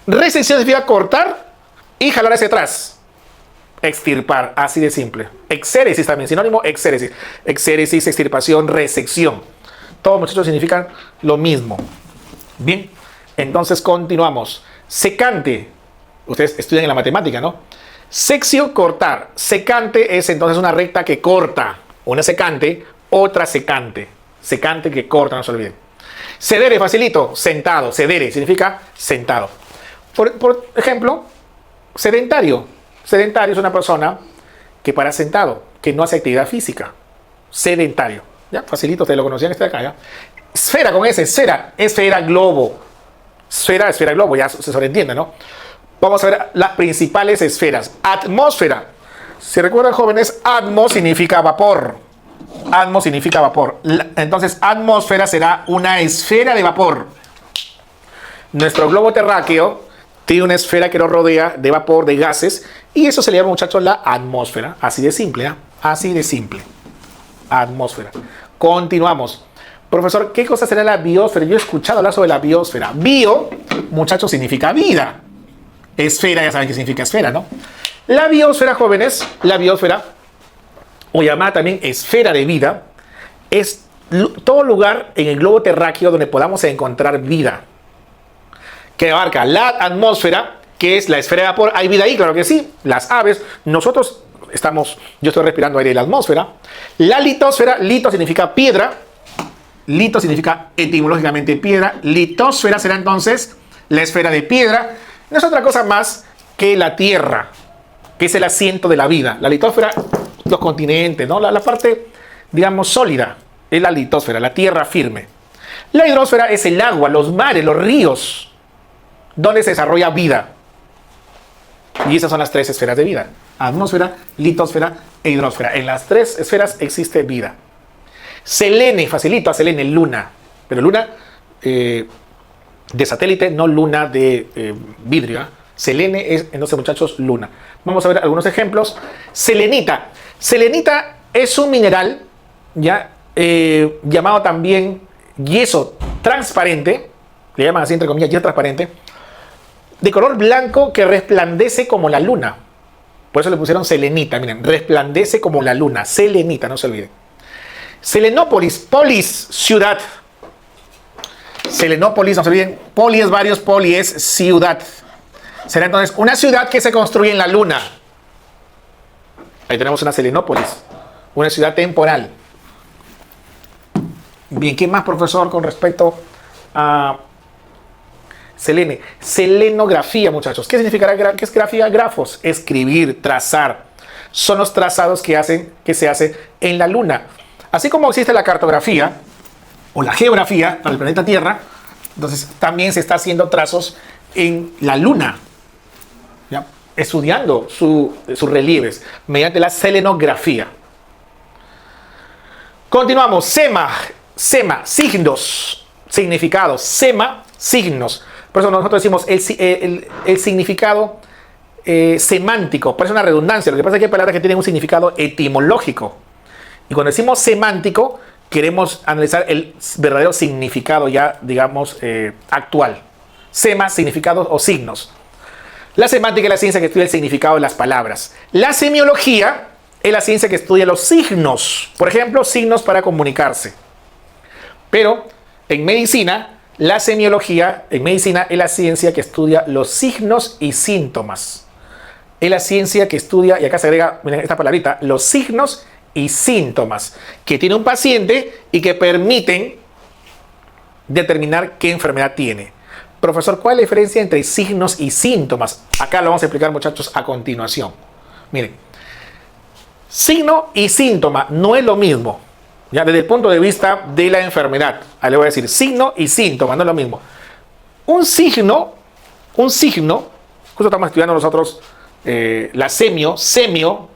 Speaker 1: Resección significa cortar y jalar hacia atrás. Extirpar, así de simple. Exéresis también, sinónimo, exéresis. Exéresis, extirpación, resección. Todos, muchachos, significan lo mismo. Bien, entonces continuamos. Secante. Ustedes estudian en la matemática, ¿no? Sección, cortar. Secante es entonces una recta que corta. Una secante, otra secante. Secante que corta, no se olviden. Sedere, facilito. Sentado. Sedere significa sentado. Por ejemplo, sedentario. Sedentario es una persona que para sentado, que no hace actividad física. Sedentario. Ya, facilito, ustedes lo conocían, este de acá, ¿ya? Esfera con S, esfera. Esfera, globo. Esfera, esfera, globo, ya se sobreentiende, ¿no? Vamos a ver las principales esferas. Atmósfera. Si recuerdan, jóvenes, atmos significa vapor. Atmos significa vapor. Entonces, atmósfera será una esfera de vapor. Nuestro globo terráqueo tiene una esfera que nos rodea de vapor, de gases, y eso se le llama, muchachos, la atmósfera. Así de simple, ¿eh? Así de simple. Atmósfera. Continuamos. Profesor, ¿qué cosa será la biosfera? Yo he escuchado hablar sobre la biosfera. Bio, muchachos, significa vida. Esfera, ya saben qué significa esfera, ¿no? La biosfera, jóvenes, la biosfera, o llamada también esfera de vida, es todo lugar en el globo terráqueo donde podamos encontrar vida. Que abarca la atmósfera, que es la esfera de vapor. ¿Hay vida ahí? Claro que sí. Las aves, nosotros yo estoy respirando aire de la atmósfera. La litosfera, lito significa piedra. Lito significa etimológicamente piedra. Litosfera será entonces la esfera de piedra. No es otra cosa más que la Tierra, que es el asiento de la vida. La litosfera, los continentes, ¿no? La parte, digamos, sólida, es la litosfera, la tierra firme. La hidrosfera es el agua, los mares, los ríos, donde se desarrolla vida. Y esas son las tres esferas de vida: atmósfera, litosfera e hidrosfera. En las tres esferas existe vida. Selene, facilito a Selene, luna. Pero luna de satélite, no luna de vidrio. Selene es, entonces, muchachos, luna. Vamos a ver algunos ejemplos. Selenita. Selenita es un mineral, ya llamado también yeso transparente. Le llaman así, entre comillas, yeso transparente, de color blanco que resplandece como la luna. Por eso le pusieron selenita. Miren, resplandece como la luna. Selenita, no se olviden. Selenópolis, polis, ciudad. Selenópolis, no se olviden. Poli es varios, poli es ciudad. Será entonces una ciudad que se construye en la luna. Ahí tenemos una Selenópolis, una ciudad temporal. Bien, ¿qué más, profesor, con respecto a Selene? Selenografía, muchachos. ¿Qué significará? ¿Qué es grafía? Grafos, escribir, trazar. Son los trazados que se hacen en la luna. Así como existe la cartografía o la geografía para el planeta Tierra, entonces también se está haciendo trazos en la luna, ¿ya? Estudiando sus relieves mediante la selenografía. Continuamos. Sema, signos, significados. Sema, signos. Por eso nosotros decimos el significado semántico. Parece una redundancia. Lo que pasa es que hay palabras que tienen un significado etimológico. Y cuando decimos semántico, queremos analizar el verdadero significado ya, digamos, actual. Sema, significados o signos. La semántica es la ciencia que estudia el significado de las palabras. La semiología es la ciencia que estudia los signos. Por ejemplo, signos para comunicarse. Pero en medicina, la semiología en medicina es la ciencia que estudia los signos y síntomas. es la ciencia que estudia, y acá se agrega, miren esta palabrita, los signos y síntomas que tiene un paciente y que permiten determinar qué enfermedad tiene. Profesor, ¿cuál es la diferencia entre signos y síntomas? Acá lo vamos a explicar, muchachos, a continuación. Miren, signo y síntoma no es lo mismo, ya desde el punto de vista de la enfermedad. Ahí le voy a decir, signo y síntoma no es lo mismo. Un signo, justo estamos estudiando nosotros la sema o semio,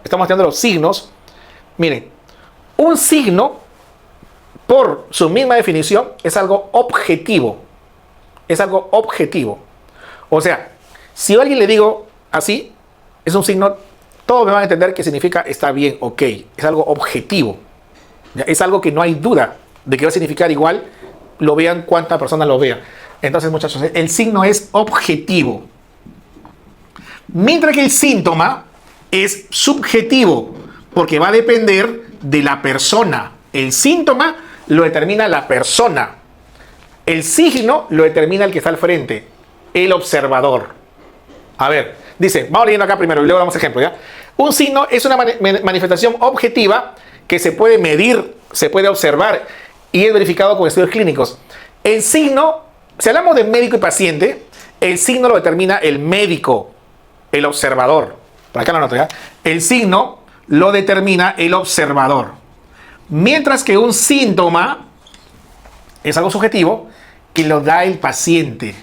Speaker 1: estamos estudiando los signos. Miren, un signo, por su misma definición, es algo objetivo. Es algo objetivo. O sea, si a alguien le digo así, es un signo, todos me van a entender que significa está bien, ok. Es algo objetivo. ¿Ya? Es algo que no hay duda de que va a significar igual, lo vean cuántas personas lo vean. Entonces, muchachos, el signo es objetivo. Mientras que el síntoma es subjetivo, porque va a depender de la persona. El síntoma lo determina la persona. El signo lo determina el que está al frente, el observador. A ver, dice, vamos leyendo acá primero y luego damos ejemplo, ¿ya? Un signo es una manifestación objetiva que se puede medir, se puede observar y es verificado con estudios clínicos. El signo, si hablamos de médico y paciente, el signo lo determina el médico, el observador. Por acá lo anoto, ¿ya? El signo lo determina el observador. Mientras que un síntoma es algo subjetivo que lo da el paciente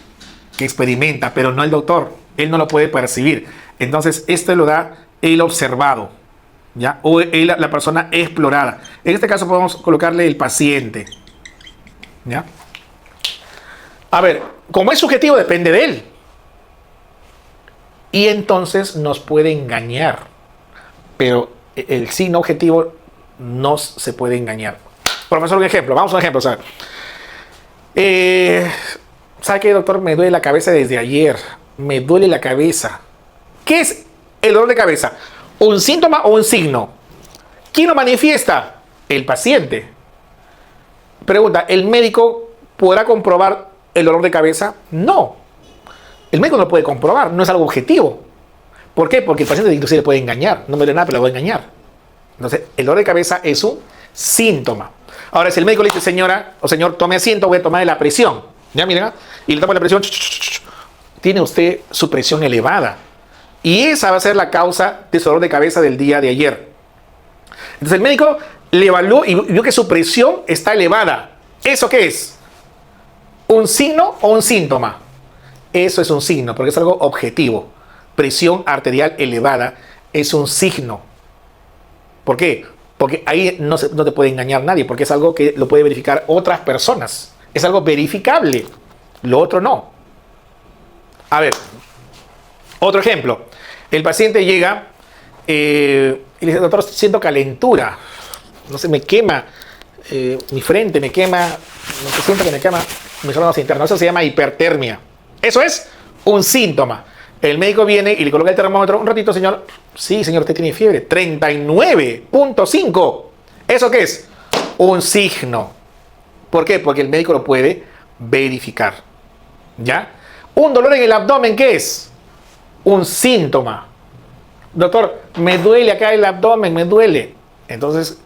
Speaker 1: que experimenta, pero no el doctor. Él no lo puede percibir. Entonces, esto lo da el observado, ¿ya? O la persona explorada. En este caso podemos colocarle el paciente, ¿ya? A ver, como es subjetivo, depende de él. Y entonces nos puede engañar. Pero el signo objetivo no se puede engañar. Profesor, un ejemplo. Vamos a un ejemplo. ¿Sabe qué, doctor? Me duele la cabeza desde ayer. Me duele la cabeza. ¿Qué es el dolor de cabeza? ¿Un síntoma o un signo? ¿Quién lo manifiesta? El paciente. Pregunta, ¿el médico podrá comprobar el dolor de cabeza? No. El médico no lo puede comprobar, no es algo objetivo. ¿Por qué? Porque el paciente inclusive le puede engañar. No me duele nada, pero le voy a engañar. Entonces, el dolor de cabeza es un síntoma. Ahora, si el médico le dice, señora o señor, tome asiento, voy a tomar la presión. Ya, miren, y le toma la presión, tiene usted su presión elevada. Y esa va a ser la causa de su dolor de cabeza del día de ayer. Entonces, el médico le evaluó y vio que su presión está elevada. ¿Eso qué es? ¿Un signo o un síntoma? Eso es un signo, porque es algo objetivo. Presión arterial elevada es un signo. ¿Por qué? Porque ahí no te puede engañar nadie, porque es algo que lo puede verificar otras personas. Es algo verificable. Lo otro no. A ver, otro ejemplo. El paciente llega y le dice, doctor, siento calentura. No sé, me quema mi frente, me quema, no sé, siento que me quema mis órganos internos. Eso se llama hipertermia. Eso es un síntoma. El médico viene y le coloca el termómetro. Un ratito, señor. Sí, señor, usted tiene fiebre. 39.5. ¿Eso qué es? Un signo. ¿Por qué? Porque el médico lo puede verificar. ¿Ya? Un dolor en el abdomen, ¿qué es? Un síntoma. Doctor, me duele acá el abdomen, me duele. Entonces,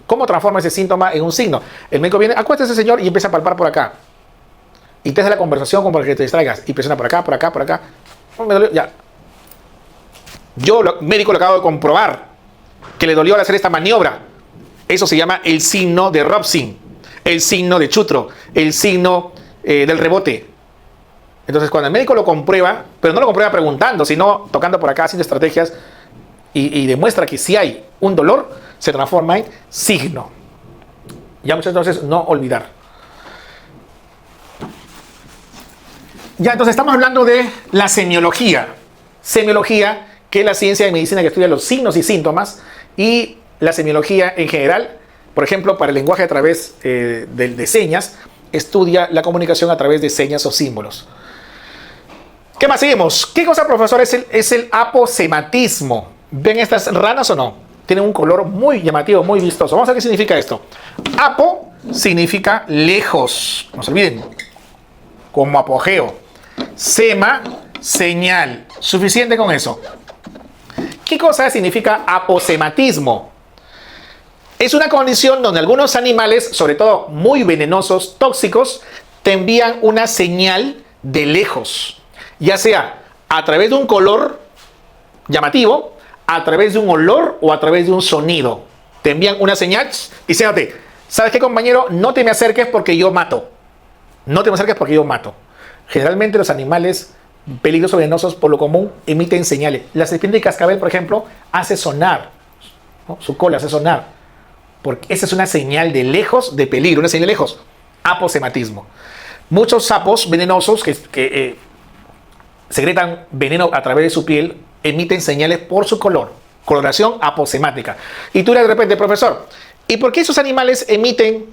Speaker 1: ¿cómo transforma ese síntoma en un signo? El médico viene, acuéstese, señor, y empieza a palpar por acá. Y te hace la conversación como para que te distraigas. Y presiona por acá, por acá, por acá. Me dolió, ya. Yo, médico, lo acabo de comprobar que le dolió al hacer esta maniobra. Eso se llama el signo de Robson, el signo de Chutro, el signo del rebote. Entonces, cuando el médico lo comprueba, pero no lo comprueba preguntando, sino tocando por acá, haciendo estrategias, y demuestra que si hay un dolor, se transforma en signo. Ya muchas veces no olvidar. Ya, entonces estamos hablando de la semiología. Semiología, que es la ciencia de medicina que estudia los signos y síntomas, y la semiología en general, por ejemplo, para el lenguaje a través de señas, estudia la comunicación a través de señas o símbolos. ¿Qué más seguimos? ¿Qué cosa, profesor, es el aposematismo? ¿Ven estas ranas o no? Tienen un color muy llamativo, muy vistoso. Vamos a ver qué significa esto. Apo significa lejos. No se olviden. Como apogeo. Sema, señal. Suficiente con eso. ¿Qué cosa significa aposematismo? Es una condición donde algunos animales, sobre todo muy venenosos, tóxicos, te envían una señal de lejos, ya sea a través de un color llamativo, a través de un olor o a través de un sonido. Te envían una señal diciéndote, ¿sabes qué, compañero? No te me acerques porque yo mato. No te me acerques porque yo mato. Generalmente los animales peligrosos venenosos por lo común emiten señales. La serpiente de cascabel, por ejemplo, hace sonar, ¿no? Su cola hace sonar, porque esa es una señal de lejos, de peligro, una señal de lejos. Aposematismo. Muchos sapos venenosos que secretan veneno a través de su piel emiten señales por su color. Coloración aposemática. Y tú de repente, profesor, ¿y por qué esos animales emiten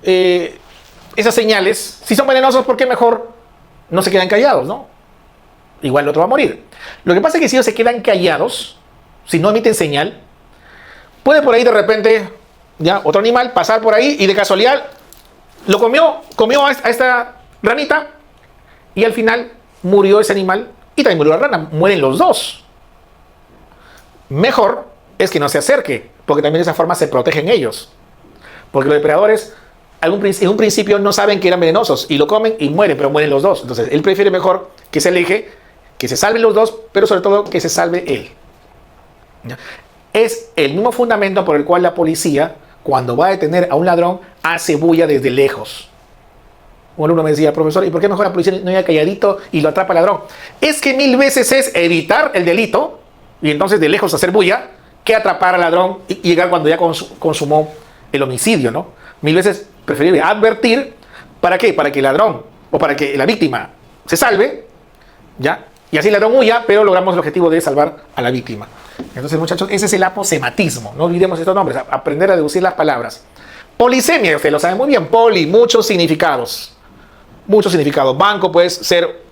Speaker 1: esas señales? Si son venenosos, ¿por qué mejor no se quedan callados, no? Igual el otro va a morir. Lo que pasa es que si ellos se quedan callados, si no emiten señal, puede por ahí de repente, ya, otro animal pasar por ahí y de casualidad lo comió a esta ranita y al final murió ese animal y también murió la rana. Mueren los dos. Mejor es que no se acerque, porque también de esa forma se protegen ellos. Porque los depredadores en un principio no saben que eran venenosos y lo comen y mueren, pero mueren los dos. Entonces él prefiere mejor que se aleje, que se salven los dos, pero sobre todo que se salve él. Es el mismo fundamento por el cual la policía, cuando va a detener a un ladrón, hace bulla desde lejos. Un alumno me decía, profesor, ¿y por qué mejor la policía no llega calladito y lo atrapa al ladrón? Es que 1000 veces es evitar el delito y entonces de lejos hacer bulla que atrapar al ladrón y llegar cuando ya consumó el homicidio, ¿no? 1000 veces preferible advertir. ¿Para qué? Para que el ladrón o para que la víctima se salve, ¿ya? Y así el ladrón huya, pero logramos el objetivo de salvar a la víctima. Entonces, muchachos, ese es el aposematismo. No olvidemos estos nombres, aprender a deducir las palabras. Polisemia, usted lo sabe muy bien. Poli, muchos significados. Muchos significados. Banco puede ser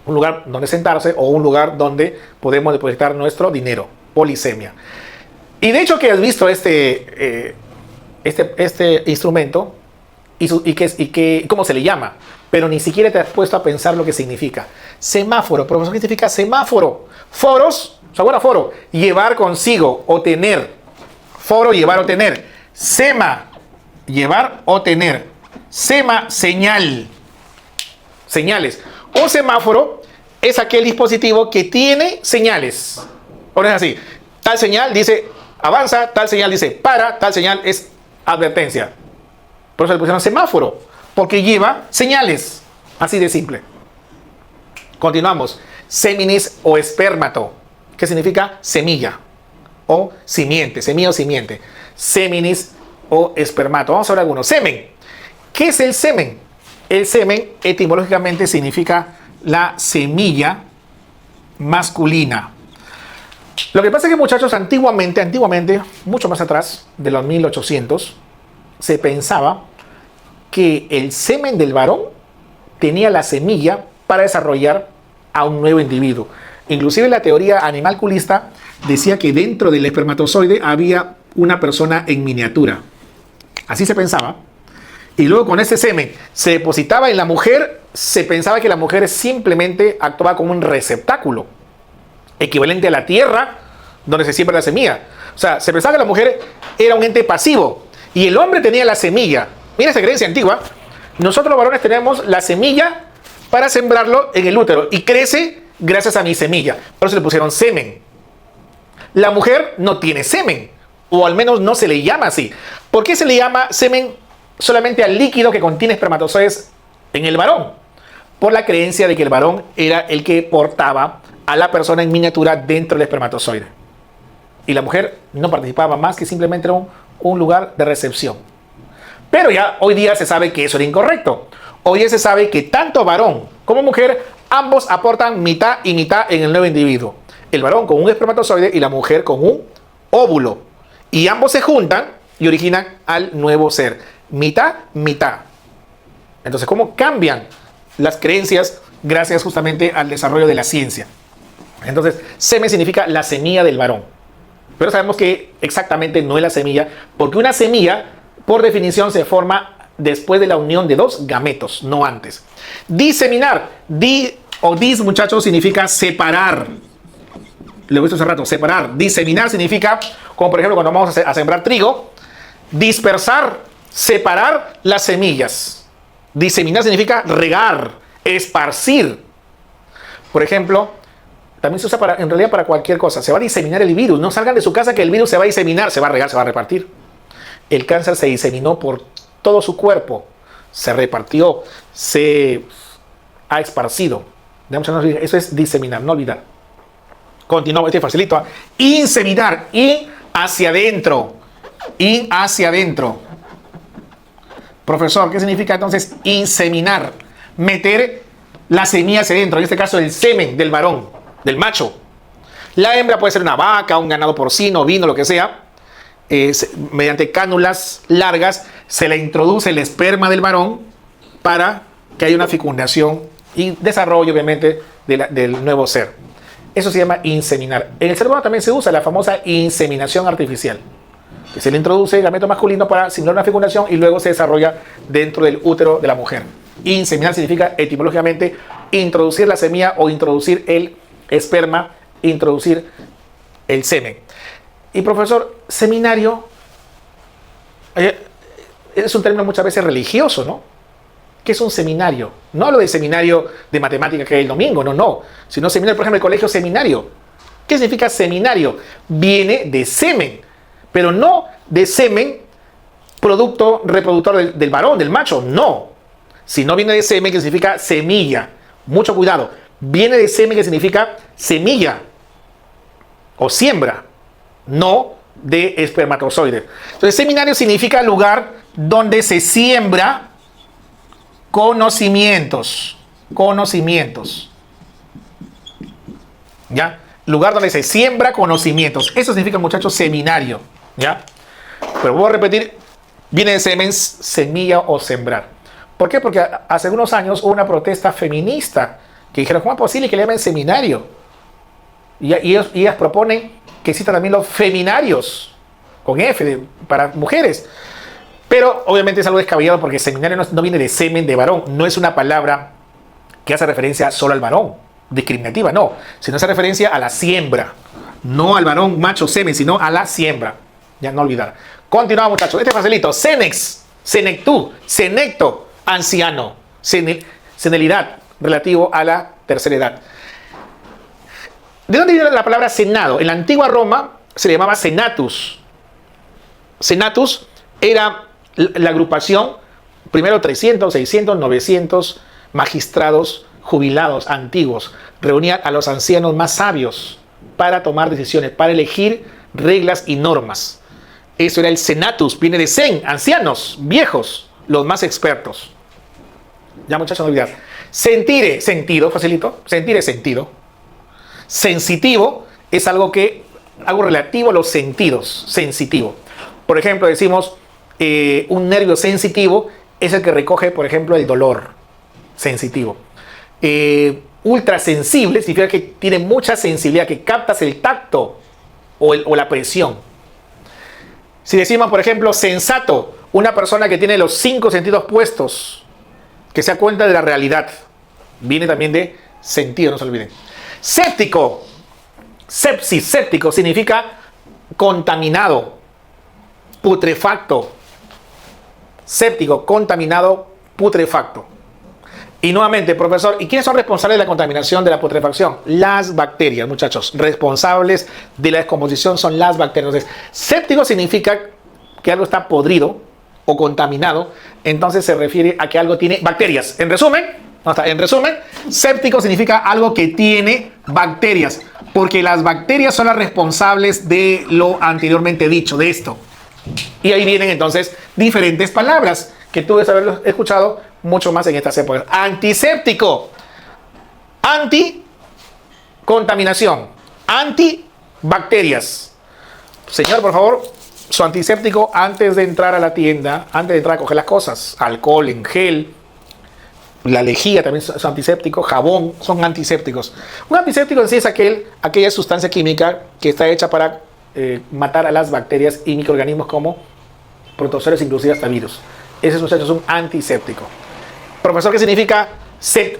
Speaker 1: un lugar donde sentarse o un lugar donde podemos depositar nuestro dinero. Polisemia. Y de hecho que has visto este instrumento y cómo se le llama, pero ni siquiera te has puesto a pensar lo que significa. Semáforo, profesor, ¿qué significa semáforo? Foros, sabor a foro, llevar consigo o tener. Foro, llevar o tener. Sema, llevar o tener. Sema, señal. Señales. Un semáforo es aquel dispositivo que tiene señales. Ahora es así. Tal señal dice avanza, tal señal dice para, tal señal es advertencia. Por eso le pusieron semáforo, porque lleva señales. Así de simple. Continuamos. Séminis o espermato, que significa semilla o simiente, semilla o simiente. Séminis o espermato. Vamos a ver algunos. Semen. ¿Qué es el semen? El semen etimológicamente significa la semilla masculina. Lo que pasa es que, muchachos, antiguamente, mucho más atrás, de los 1800, se pensaba que el semen del varón tenía la semilla para desarrollar a un nuevo individuo. Inclusive la teoría animalculista decía que dentro del espermatozoide había una persona en miniatura. Así se pensaba. Y luego con ese semen se depositaba en la mujer, se pensaba que la mujer simplemente actuaba como un receptáculo, equivalente a la tierra donde se siembra la semilla. O sea, se pensaba que la mujer era un ente pasivo y el hombre tenía la semilla. Mira esa creencia antigua. Nosotros los varones tenemos la semilla para sembrarlo en el útero y crece gracias a mi semilla. Por eso le pusieron semen. La mujer no tiene semen, o al menos no se le llama así. ¿Por qué se le llama semen solamente al líquido que contiene espermatozoides en el varón? Por la creencia de que el varón era el que portaba a la persona en miniatura dentro del espermatozoide. Y la mujer no participaba más que simplemente era un lugar de recepción. Pero ya hoy día se sabe que eso era incorrecto. Hoy día se sabe que tanto varón como mujer, ambos aportan mitad y mitad en el nuevo individuo. El varón con un espermatozoide y la mujer con un óvulo. Y ambos se juntan y originan al nuevo ser. Mitad, mitad. Entonces, ¿cómo cambian las creencias gracias justamente al desarrollo de la ciencia? Entonces, semen significa la semilla del varón. Pero sabemos que exactamente no es la semilla, porque una semilla, por definición, se forma después de la unión de dos gametos, no antes. Diseminar, muchachos, significa separar. Lo he visto hace rato, separar. Diseminar significa, como por ejemplo cuando vamos a sembrar trigo, dispersar, separar las semillas. Diseminar significa regar, esparcir. Por ejemplo, también se usa en realidad para cualquier cosa. Se va a diseminar el virus. No salgan de su casa que el virus se va a diseminar, se va a regar, se va a repartir. El cáncer se diseminó por todo su cuerpo, se repartió, se ha esparcido. Eso es diseminar, no olvidar. Continuamos, este facilito. Inseminar, hacia adentro. Hacia adentro. Profesor, ¿qué significa entonces inseminar? Meter la semilla hacia adentro, en este caso el semen del varón, del macho. La hembra puede ser una vaca, un ganado porcino, vino, lo que sea. Mediante cánulas largas se le introduce el esperma del varón para que haya una fecundación y desarrollo, obviamente, del nuevo ser. Eso se llama inseminar. En el ser humano también se usa la famosa inseminación artificial, que se le introduce el gameto masculino para simular una fecundación y luego se desarrolla dentro del útero de la mujer. Inseminar significa etimológicamente introducir la semilla o introducir el esperma, introducir el semen. Y profesor, seminario es un término muchas veces religioso, ¿no? ¿Qué es un seminario? No hablo de seminario de matemática que hay el domingo, no. Sino seminario, por ejemplo, el colegio seminario. ¿Qué significa seminario? Viene de semen, pero no de semen producto reproductor del varón, del macho, no. Sino viene de semen, que significa semilla. Mucho cuidado. Viene de semen, que significa semilla o siembra, no de espermatozoides. Entonces, seminario significa lugar donde se siembra conocimientos. ¿Ya? Lugar donde se siembra conocimientos. Eso significa, muchachos, seminario. ¿Ya? Pero voy a repetir, viene de semen, semilla o sembrar. ¿Por qué? Porque hace unos años hubo una protesta feminista que dijeron, ¿cómo es posible que le llamen seminario? Y ellas proponen que existan también los feminarios, con F, para mujeres. Pero obviamente es algo descabellado porque seminario no viene de semen de varón. No es una palabra que hace referencia solo al varón, discriminativa, no. Sino hace referencia a la siembra. No al varón macho semen, sino a la siembra. Ya no olvidar. Continuamos, muchachos. Este es facilito. Senex, senectú, senecto, anciano. Senilidad, relativo a la tercera edad. ¿De dónde viene la palabra senado? En la antigua Roma se le llamaba senatus. Senatus era la agrupación, primero 300, 600, 900 magistrados jubilados antiguos. Reunían a los ancianos más sabios para tomar decisiones, para elegir reglas y normas. Eso era el senatus, viene de sen, ancianos, viejos, los más expertos. Ya, muchachos, no olvidar. Sentire, sentido, facilito. Sentire, sentido. Sensitivo es algo relativo a los sentidos, sensitivo. Por ejemplo, decimos un nervio sensitivo es el que recoge, por ejemplo, el dolor, sensitivo. Ultrasensible significa que tiene mucha sensibilidad, que captas el tacto o la presión. Si decimos, por ejemplo, sensato, una persona que tiene los 5 sentidos puestos, que se da cuenta de la realidad, viene también de sentido, no se olviden. Séptico, sepsis, séptico significa contaminado, putrefacto. Séptico, contaminado, putrefacto. Y nuevamente, profesor, ¿y quiénes son responsables de la contaminación, de la putrefacción? Las bacterias, muchachos. Responsables de la descomposición son las bacterias. Entonces, séptico significa que algo está podrido o contaminado. Entonces se refiere a que algo tiene bacterias. En resumen, séptico significa algo que tiene bacterias. Porque las bacterias son las responsables de lo anteriormente dicho, de esto. Y ahí vienen entonces diferentes palabras que tú debes haberlo escuchado mucho más en estas épocas. Antiséptico, anti-contaminación, antibacterias. Señor, por favor, su antiséptico antes de entrar a la tienda, antes de entrar a coger las cosas. Alcohol en gel, la lejía también es antiséptico, jabón, son antisépticos. Un antiséptico en sí es aquella sustancia química que está hecha para matar a las bacterias y microorganismos como protozoarios, inclusive hasta virus. Ese, muchachos, es un antiséptico. Profesor, ¿qué significa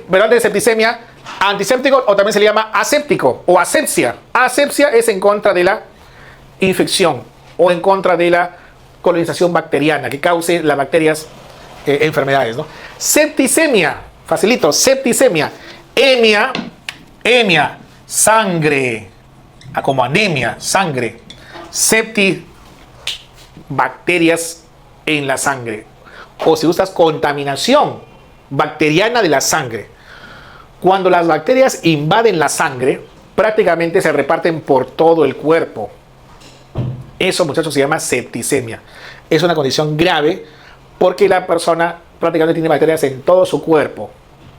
Speaker 1: verdad de septicemia? Antiséptico, o también se le llama aséptico o asepsia. Asepsia es en contra de la infección o en contra de la colonización bacteriana que cause las bacterias enfermedades, ¿no? Septicemia, facilito, septicemia. Emia, sangre, como anemia, sangre. Bacterias en la sangre. O si usas contaminación bacteriana de la sangre. Cuando las bacterias invaden la sangre, prácticamente se reparten por todo el cuerpo. Eso, muchachos, se llama septicemia. Es una condición grave porque la persona prácticamente tiene bacterias en todo su cuerpo.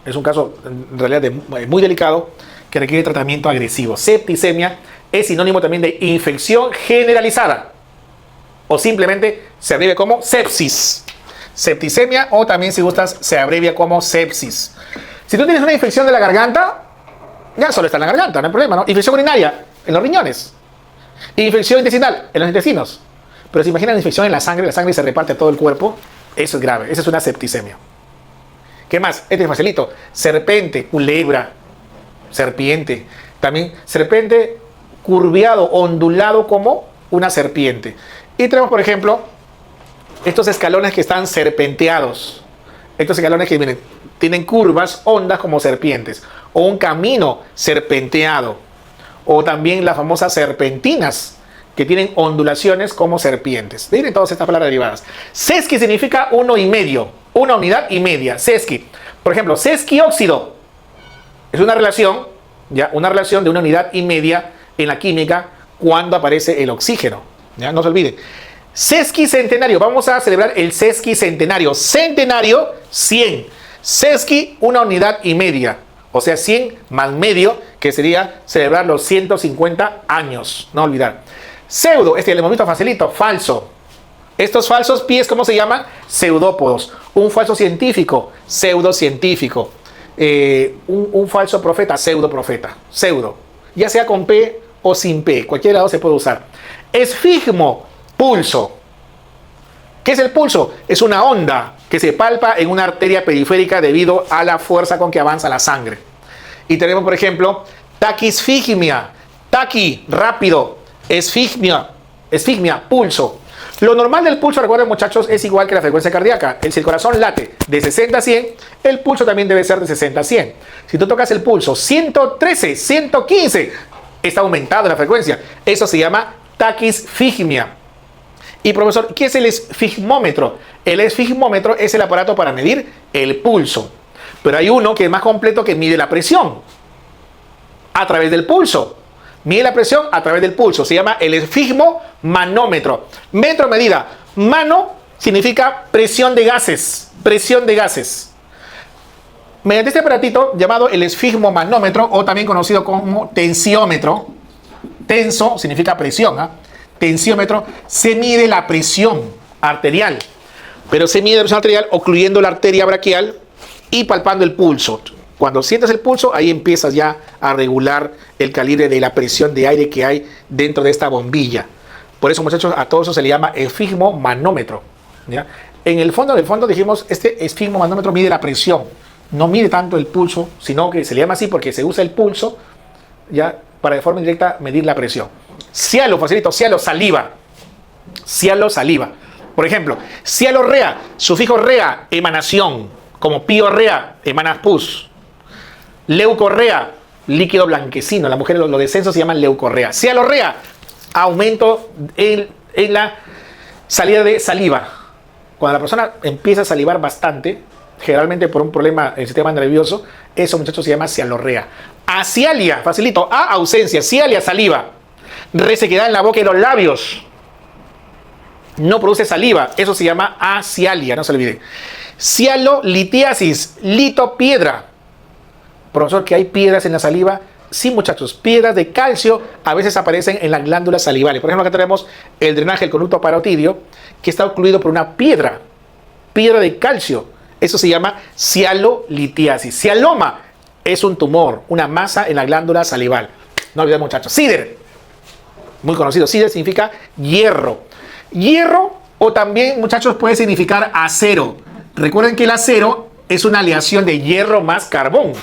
Speaker 1: Es un caso, en realidad, muy delicado que requiere tratamiento agresivo. Septicemia es sinónimo también de infección generalizada. O simplemente se abrevia como sepsis. Septicemia, o también, si gustas, se abrevia como sepsis. Si tú tienes una infección de la garganta, ya solo está en la garganta, no hay problema, ¿no? Infección urinaria, en los riñones. Infección intestinal, en los intestinos. Pero si imaginan infección en la sangre se reparte a todo el cuerpo, eso es grave, esa es una septicemia. ¿Qué más? Este es facilito. Serpente, culebra, serpiente. También serpente curviado, ondulado como una serpiente. Y tenemos, por ejemplo, estos escalones que están serpenteados. Estos escalones que, miren, tienen curvas, ondas como serpientes. O un camino serpenteado. O también las famosas serpentinas, que tienen ondulaciones como serpientes. Miren todas estas palabras derivadas. Sesqui significa 1,5. Una unidad y media. Sesqui. Por ejemplo, sesquióxido. Es una relación, ¿ya? Una relación de 1,5 unidades en la química cuando aparece el oxígeno. ¿Ya? No se olviden. Sesquicentenario. Vamos a celebrar el sesquicentenario. Centenario, 100. Sesqui, 1,5 unidades. O sea, 100 más medio, que sería celebrar los 150 años. No olvidar. Pseudo, este lo hemos visto facilito, falso. Estos falsos pies, ¿cómo se llaman? Pseudópodos. Un falso científico, pseudocientífico. Un falso profeta, pseudoprofeta. Pseudo. Ya sea con P o sin P. Cualquier lado se puede usar. Esfigmo, pulso. ¿Qué es el pulso? Es una onda que se palpa en una arteria periférica debido a la fuerza con que avanza la sangre. Y tenemos, por ejemplo, taquisfigmia. Taqui, rápido. Esfigmia, pulso. Lo normal del pulso, recuerden, muchachos, es igual que la frecuencia cardíaca. Si el corazón late de 60 a 100, el pulso también debe ser de 60 a 100. Si tú tocas el pulso 113, 115, está aumentada la frecuencia. Eso se llama taquisfigmia. Y profesor, ¿qué es el esfigmómetro? El esfigmómetro es el aparato para medir el pulso. Pero hay uno que es más completo, que mide la presión a través del pulso. Mide la presión a través del pulso. Se llama el esfigmomanómetro. Metro, medida. Mano significa presión de gases. Presión de gases. Mediante este aparatito llamado el esfigmomanómetro, o también conocido como tensiómetro. Tenso significa presión, ¿eh? Tensiómetro, se mide la presión arterial. Pero se mide la presión arterial ocluyendo la arteria braquial y palpando el pulso. Cuando sientes el pulso, ahí empiezas ya a regular el calibre de la presión de aire que hay dentro de esta bombilla. Por eso, muchachos, a todo eso se le llama esfigmomanómetro. ¿Ya? En el fondo del fondo dijimos, este esfigmomanómetro mide la presión. No mide tanto el pulso, sino que se le llama así porque se usa el pulso ya para de forma indirecta medir la presión. Cialo, facilito, cialo, saliva. Cialo, saliva. Por ejemplo, cialorrea, sufijo rea, emanación, como piorrea, emanas pus. Leucorrea, líquido blanquecino. Las mujeres, los descensos se llaman leucorrea. Cialorrea, aumento en la salida de saliva. Cuando la persona empieza a salivar bastante, generalmente por un problema en el sistema nervioso, eso, muchachos, se llama cialorrea. Asialia, facilito, ausencia, cialia, saliva. Resequedad en la boca y los labios. No produce saliva, eso se llama asialia, no se olviden. Cialolitiasis, lito, piedra. Profesor, ¿que hay piedras en la saliva? Sí, muchachos, piedras de calcio a veces aparecen en las glándulas salivales. Por ejemplo, acá tenemos el drenaje del conducto parotidio, que está ocluido por una piedra de calcio. Eso se llama cialolitiasis. Cialoma es un tumor, una masa en la glándula salival. No olviden, muchachos. Cider, muy conocido. Cider significa hierro. Hierro O también, muchachos, puede significar acero. Recuerden que el acero es una aleación de hierro más carbón.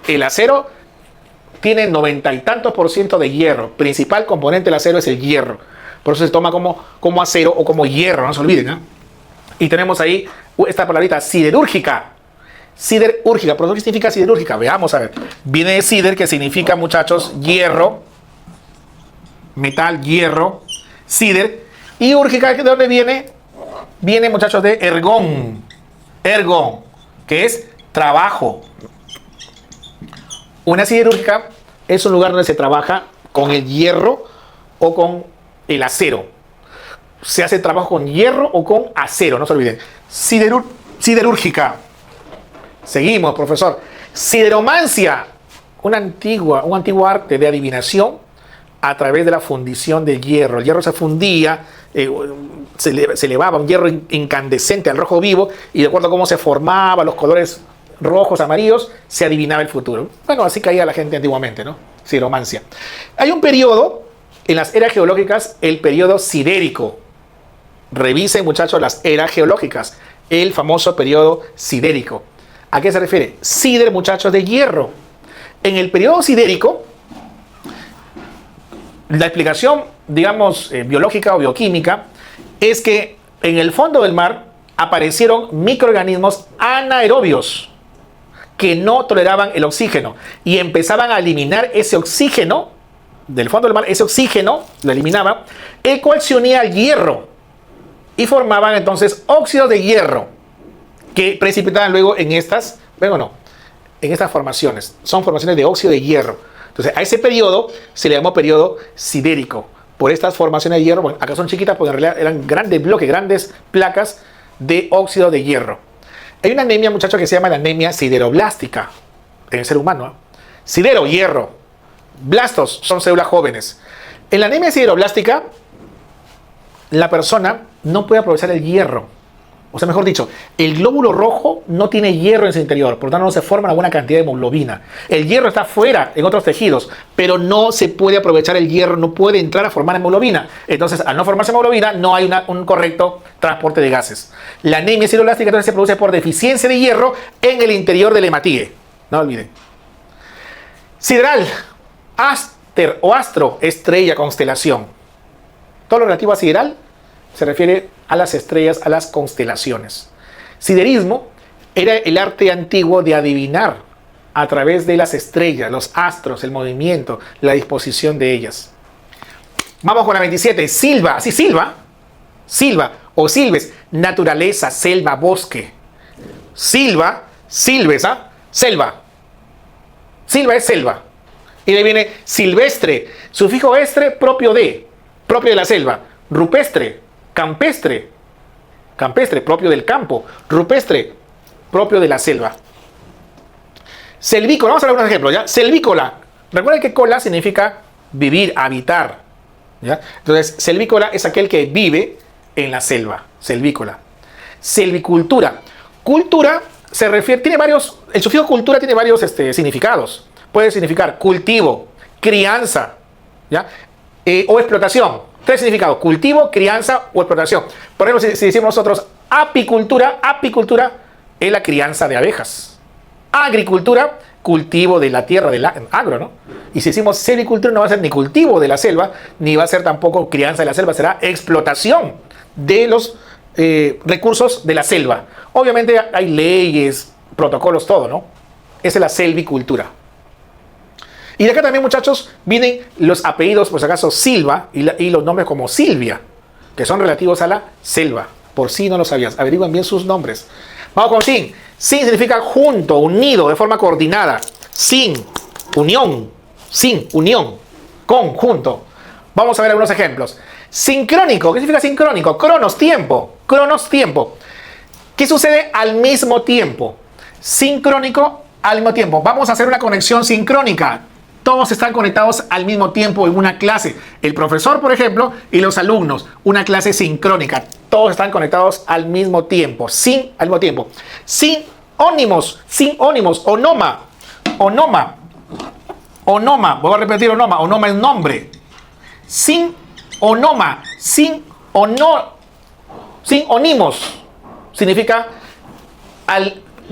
Speaker 1: El acero tiene 90 y tantos % de hierro. Principal componente del acero es el hierro. Por eso se toma como acero o como hierro, no se olviden, ¿eh? Y tenemos ahí esta palabrita siderúrgica. Siderúrgica. ¿Por qué significa siderúrgica? Veamos a ver. Viene de sider, que significa, muchachos, hierro. Metal, hierro. Sider. Y úrgica, ¿de dónde viene? Viene, muchachos, de ergón. Ergón, que es trabajo. Una siderúrgica es un lugar donde se trabaja con el hierro o con el acero. Se hace trabajo con hierro o con acero, no se olviden. Siderúrgica. Seguimos, profesor. Sideromancia, un antiguo arte de adivinación a través de la fundición del hierro. El hierro se fundía, se elevaba un hierro incandescente al rojo vivo, y de acuerdo a cómo se formaba, los colores rojos, amarillos, se adivinaba el futuro. Bueno, así caía la gente antiguamente, ¿no? Sideromancia. Hay un periodo en las eras geológicas, el periodo sidérico. Revisen, muchachos, las eras geológicas, el famoso periodo sidérico. ¿A qué se refiere? Sider, muchachos, de hierro. En el periodo sidérico, la explicación, digamos, biológica o bioquímica, es que en el fondo del mar aparecieron microorganismos anaerobios que no toleraban el oxígeno y empezaban a eliminar ese oxígeno del fondo del mar. Ese oxígeno lo eliminaban, el cual se unía al hierro y formaban entonces óxidos de hierro que precipitaban luego en estas, en estas formaciones. Son formaciones de óxido de hierro. Entonces, a ese periodo se le llamó periodo sidérico. Por estas formaciones de hierro, bueno, acá son chiquitas porque en realidad eran grandes bloques, grandes placas de óxido de hierro. Hay una anemia, muchachos, que se llama la anemia sideroblástica en el ser humano, ¿eh? Sidero, hierro. Blastos son células jóvenes. En la anemia sideroblástica, la persona no puede aprovechar el hierro. O sea, mejor dicho, el glóbulo rojo no tiene hierro en su interior, por lo tanto no se forma una buena cantidad de hemoglobina. El hierro está fuera en otros tejidos, pero no se puede aprovechar el hierro, no puede entrar a formar hemoglobina. Entonces, al no formarse hemoglobina, no hay un correcto transporte de gases. La anemia sideroblástica entonces se produce por deficiencia de hierro en el interior del hematíe. No olviden. Sideral, aster o astro, estrella, constelación. Todo lo relativo a sideral se refiere a las estrellas, a las constelaciones. Siderismo era el arte antiguo de adivinar a través de las estrellas, los astros, el movimiento, la disposición de ellas. Vamos con la 27. Silva, así silva o silves, naturaleza, selva, bosque. Silva, silves, selva. Silva es selva. Y de ahí viene silvestre, sufijo estre propio de la selva. Rupestre, campestre, propio del campo. Rupestre, propio de la selva. Selvícola, vamos a ver algunos ejemplos, ¿ya? Selvícola, recuerden que cola significa vivir, habitar, ¿ya? Entonces, selvícola es aquel que vive en la selva, selvícola. Selvicultura. Cultura se refiere, el sufijo cultura tiene varios significados. Puede significar cultivo, crianza, ¿ya? O explotación. Tres significados: cultivo, crianza o explotación. Por ejemplo, si decimos nosotros apicultura es la crianza de abejas. Agricultura, cultivo de la tierra, del agro, ¿no? Y si decimos selvicultura, no va a ser ni cultivo de la selva, ni va a ser tampoco crianza de la selva, será explotación de los recursos de la selva. Obviamente hay leyes, protocolos, todo, ¿no? Esa es la selvicultura. Y de acá también, muchachos, vienen los apellidos, por si acaso, Silva y los nombres como Silvia, que son relativos a la selva. Por si no lo sabías, averigüen bien sus nombres. Vamos con sin. Sin significa junto, unido, de forma coordinada. Sin, unión. Sin, unión. Con, junto. Vamos a ver algunos ejemplos. Sincrónico. ¿Qué significa sincrónico? Cronos, tiempo. Cronos, tiempo. ¿Qué sucede al mismo tiempo? Sincrónico, al mismo tiempo. Vamos a hacer una conexión sincrónica. Todos están conectados al mismo tiempo en una clase. El profesor, por ejemplo, y los alumnos. Una clase sincrónica. Todos están conectados al mismo tiempo. Al mismo tiempo. Sinónimos. Onoma. Voy a repetir onoma. Onoma es nombre. Onoma. Sinónimos significa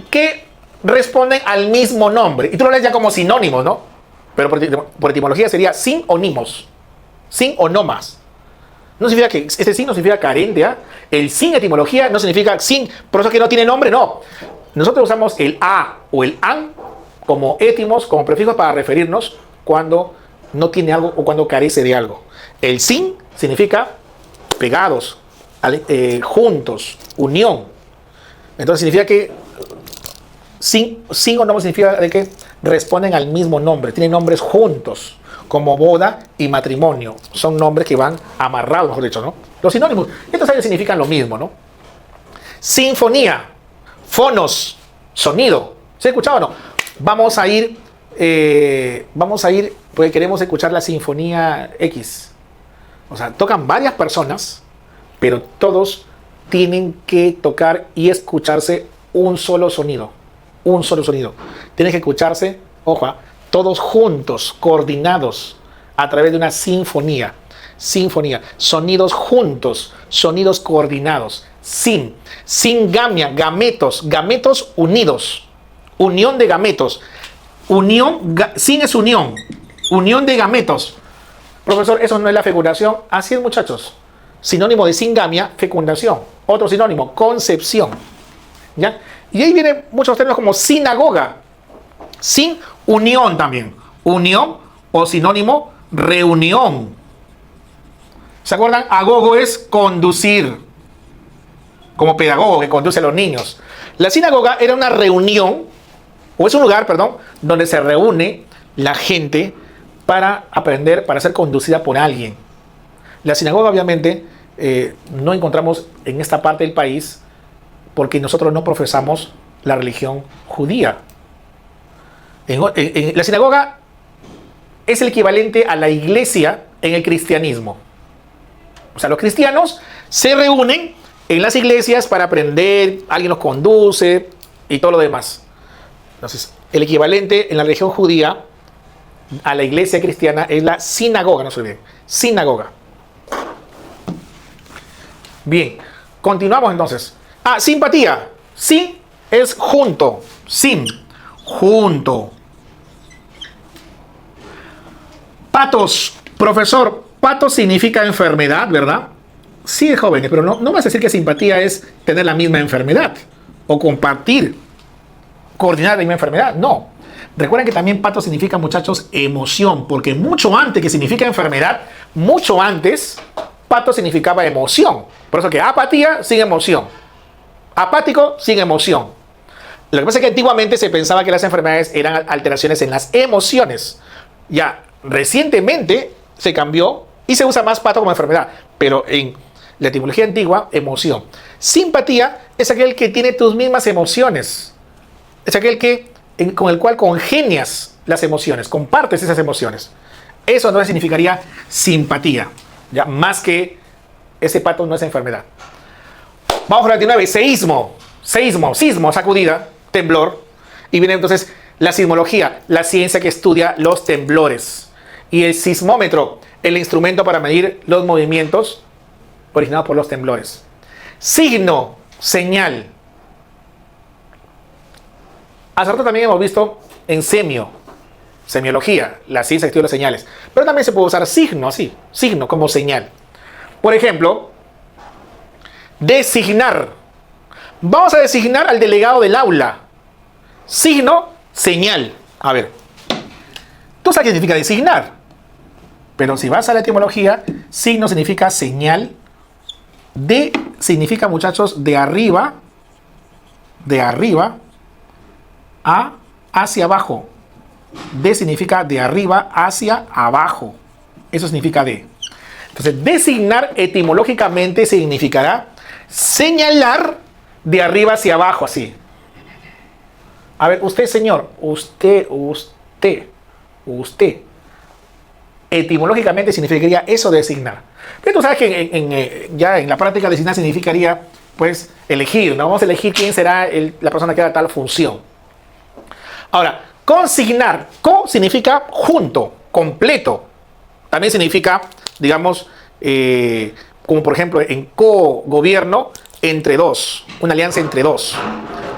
Speaker 1: que responden al mismo nombre. Y tú lo lees ya como sinónimos, ¿no? Pero por etimología sería sinónimos. Sinónomas. No significa que este sin no significa carente, ¿eh? El sin etimología no significa sin, por eso que no tiene nombre, no. Nosotros usamos el a o el an como étimos, como prefijos para referirnos cuando no tiene algo o cuando carece de algo. El sin significa pegados, juntos, unión. Entonces significa que sin o no significa de que responden al mismo nombre, tienen nombres juntos, como boda y matrimonio. Son nombres que van amarrados, mejor dicho, ¿no? Los sinónimos, estos años significan lo mismo, ¿no? Sinfonía, fonos, sonido. ¿Se ha escuchado o no? Vamos a ir, porque queremos escuchar la Sinfonía X. O sea, tocan varias personas, pero todos tienen que tocar y escucharse un solo sonido. Un solo sonido. Tienen que escucharse, ojo, todos juntos, coordinados, a través de una sinfonía. Sinfonía. Sonidos juntos, sonidos coordinados. Singamia, gametos, gametos unidos. Unión de gametos. Sin es unión. Unión de gametos. Profesor, eso no es la fecundación. Así es, muchachos. Sinónimo de singamia, fecundación. Otro sinónimo, concepción. ¿Ya? Y ahí vienen muchos términos como sinagoga. Sin unión también. Unión o sinónimo, reunión. ¿Se acuerdan? Agogo es conducir. Como pedagogo que conduce a los niños. La sinagoga era una reunión, o es un lugar, perdón, donde se reúne la gente para aprender, para ser conducida por alguien. La sinagoga, obviamente, no encontramos en esta parte del país porque nosotros no profesamos la religión judía. La sinagoga es el equivalente a la iglesia en el cristianismo. O sea, los cristianos se reúnen en las iglesias para aprender, alguien los conduce y todo lo demás. Entonces, el equivalente en la religión judía a la iglesia cristiana es la sinagoga, no se olviden, sinagoga. Bien, continuamos entonces. Simpatía. Sin es junto. Sin, junto. Patos. Profesor, patos significa enfermedad, ¿verdad? Sí, jóvenes, pero no vas a decir que simpatía es tener la misma enfermedad o compartir, coordinar la misma enfermedad. No. Recuerden que también pato significa, muchachos, emoción, porque mucho antes que significa enfermedad, mucho antes, pato significaba emoción. Por eso que apatía sin emoción. Apático sin emoción. Lo que pasa es que antiguamente se pensaba que las enfermedades eran alteraciones en las emociones. Ya recientemente se cambió y se usa más pato como enfermedad. Pero en la etimología antigua, emoción. Simpatía es aquel que tiene tus mismas emociones. Es aquel con el cual congenias las emociones, compartes esas emociones. Eso no significaría simpatía. Ya más que ese pato no es enfermedad. Vamos a la 29, sismo, sacudida, temblor. Y viene entonces la sismología, la ciencia que estudia los temblores. Y el sismómetro, el instrumento para medir los movimientos originados por los temblores. Signo, señal. Hace rato también hemos visto en semiología, la ciencia que estudia las señales. Pero también se puede usar signo así, signo como señal. Por ejemplo, designar. Vamos a designar al delegado del aula. Signo, señal. A ver, tú sabes qué significa designar. Pero si vas a la etimología, signo significa señal. De significa, muchachos, de arriba hacia abajo. De significa de arriba hacia abajo. Eso significa de. Entonces, designar etimológicamente significará señalar de arriba hacia abajo, así. A ver, usted, señor, usted. Etimológicamente significaría eso, designar. Pero tú sabes que ya en la práctica designar significaría, pues, elegir, ¿no? Vamos a elegir quién será la persona que haga tal función. Ahora, consignar. Co significa junto, completo. También significa, digamos, como por ejemplo en co-gobierno entre dos, una alianza entre dos,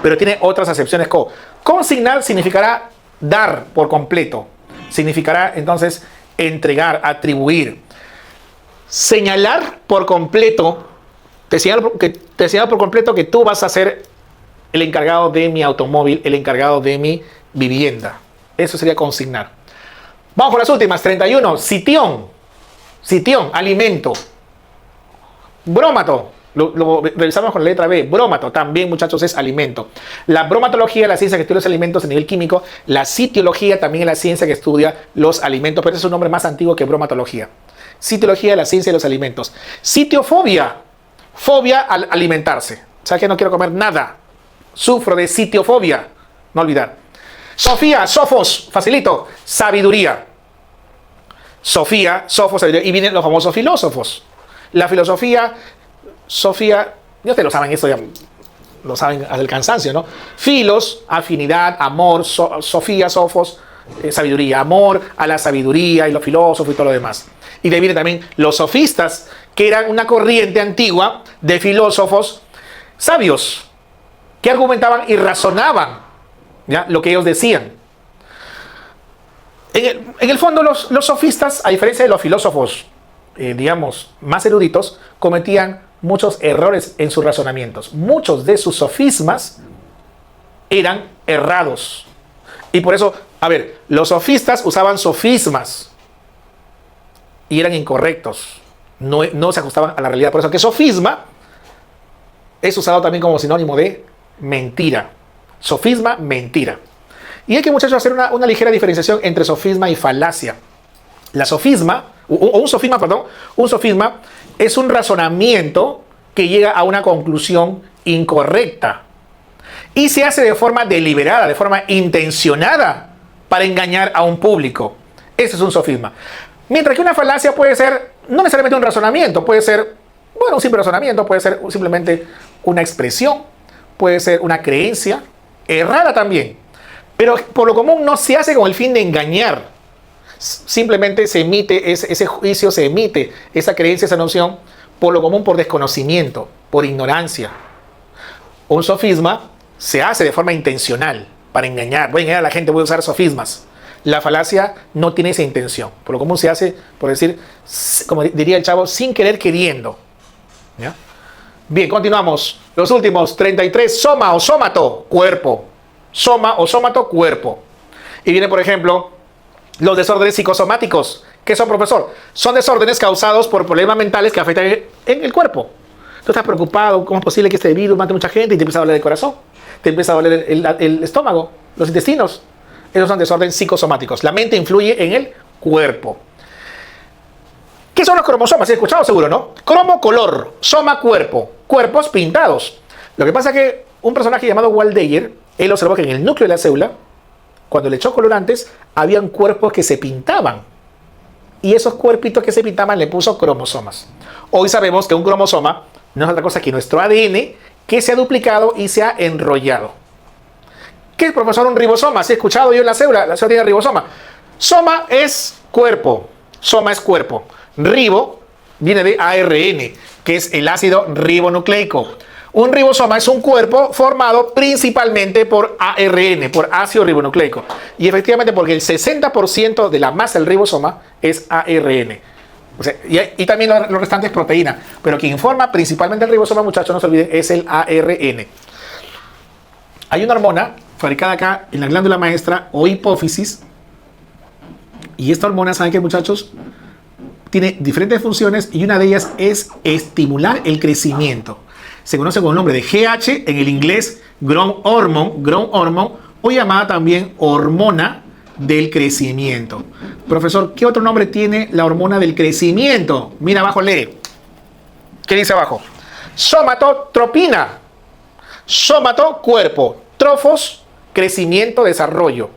Speaker 1: pero tiene otras acepciones co. Consignar significará dar por completo, significará entonces entregar, atribuir. Señalar por completo, te señalo por completo que tú vas a ser el encargado de mi automóvil, el encargado de mi vivienda. Eso sería consignar. Vamos con las últimas, 31. Sitión, alimento. Brómato, lo revisamos con la letra B. Brómato también, muchachos, es alimento. La bromatología es la ciencia que estudia los alimentos a nivel químico. La sitiología también es la ciencia que estudia los alimentos, pero ese es un nombre más antiguo que bromatología. Sitiología es la ciencia de los alimentos. Sitiofobia, fobia al alimentarse. ¿Sabes que no quiero comer nada? Sufro de sitiofobia, no olvidar. Sofía, sofos, facilito, sabiduría. Sofía, sofos, sabiduría. Y vienen los famosos filósofos. La filosofía, Sofía, ya ustedes lo saben, esto ya lo saben hasta el cansancio, ¿no? Filos, afinidad, amor, Sofía, sofos, sabiduría, amor a la sabiduría y los filósofos y todo lo demás. Y de ahí vienen también los sofistas, que eran una corriente antigua de filósofos sabios, que argumentaban y razonaban, ¿ya?, lo que ellos decían. En el fondo, los sofistas, a diferencia de los filósofos, digamos, más eruditos, cometían muchos errores en sus razonamientos. Muchos de sus sofismas eran errados. Y por eso, a ver, los sofistas usaban sofismas y eran incorrectos. No se ajustaban a la realidad. Por eso que sofisma es usado también como sinónimo de mentira. Sofisma, mentira. Y hay que, muchachos, hacer una ligera diferenciación entre sofisma y falacia. La sofisma, un sofisma es un razonamiento que llega a una conclusión incorrecta y se hace de forma deliberada, de forma intencionada para engañar a un público. Ese es un sofisma. Mientras que una falacia puede ser no necesariamente un razonamiento, puede ser, bueno, un simple razonamiento, puede ser simplemente una expresión, puede ser una creencia, errada también, pero por lo común no se hace con el fin de engañar. Simplemente se emite ese juicio, se emite esa creencia, esa noción, por lo común por desconocimiento, por ignorancia. Un sofisma se hace de forma intencional, para engañar. Voy a engañar a la gente, voy a usar sofismas. La falacia no tiene esa intención. Por lo común se hace, por decir, como diría el chavo, sin querer queriendo. ¿Ya? Bien, continuamos. Los últimos, 33, soma o sómato, cuerpo. Soma o sómato, cuerpo. Y viene, por ejemplo, los desórdenes psicosomáticos. ¿Qué son, profesor? Son desórdenes causados por problemas mentales que afectan en el cuerpo. Tú estás preocupado, ¿cómo es posible que este virus mate a mucha gente? Y te empieza a doler el corazón, te empieza a doler el estómago, los intestinos. Esos son desórdenes psicosomáticos. La mente influye en el cuerpo. ¿Qué son los cromosomas? ¿Se ha escuchado seguro, no? Cromo, color, soma, cuerpo. Cuerpos pintados. Lo que pasa es que un personaje llamado Walt Dyer, él observó que en el núcleo de la célula, cuando le echó colorantes, habían cuerpos que se pintaban. Y esos cuerpitos que se pintaban le puso cromosomas. Hoy sabemos que un cromosoma no es otra cosa que nuestro ADN que se ha duplicado y se ha enrollado. ¿Qué es, profesor, un ribosoma? Si he escuchado yo en la célula tiene ribosoma. Soma es cuerpo. Soma es cuerpo. Ribo viene de ARN, que es el ácido ribonucleico. Un ribosoma es un cuerpo formado principalmente por ARN, por ácido ribonucleico. Y efectivamente porque el 60% de la masa del ribosoma es ARN. O sea, y también lo restante es proteína. Pero quien forma principalmente el ribosoma, muchachos, no se olviden, es el ARN. Hay una hormona fabricada acá en la glándula maestra o hipófisis. Y esta hormona, ¿saben qué, muchachos? Tiene diferentes funciones y una de ellas es estimular el crecimiento. Se conoce con el nombre de GH, en el inglés growth hormone, o llamada también hormona del crecimiento. Profesor, ¿qué otro nombre tiene la hormona del crecimiento? Mira abajo, lee. ¿Qué dice abajo? Somatotropina. Somato, cuerpo. Trofos, crecimiento, desarrollo.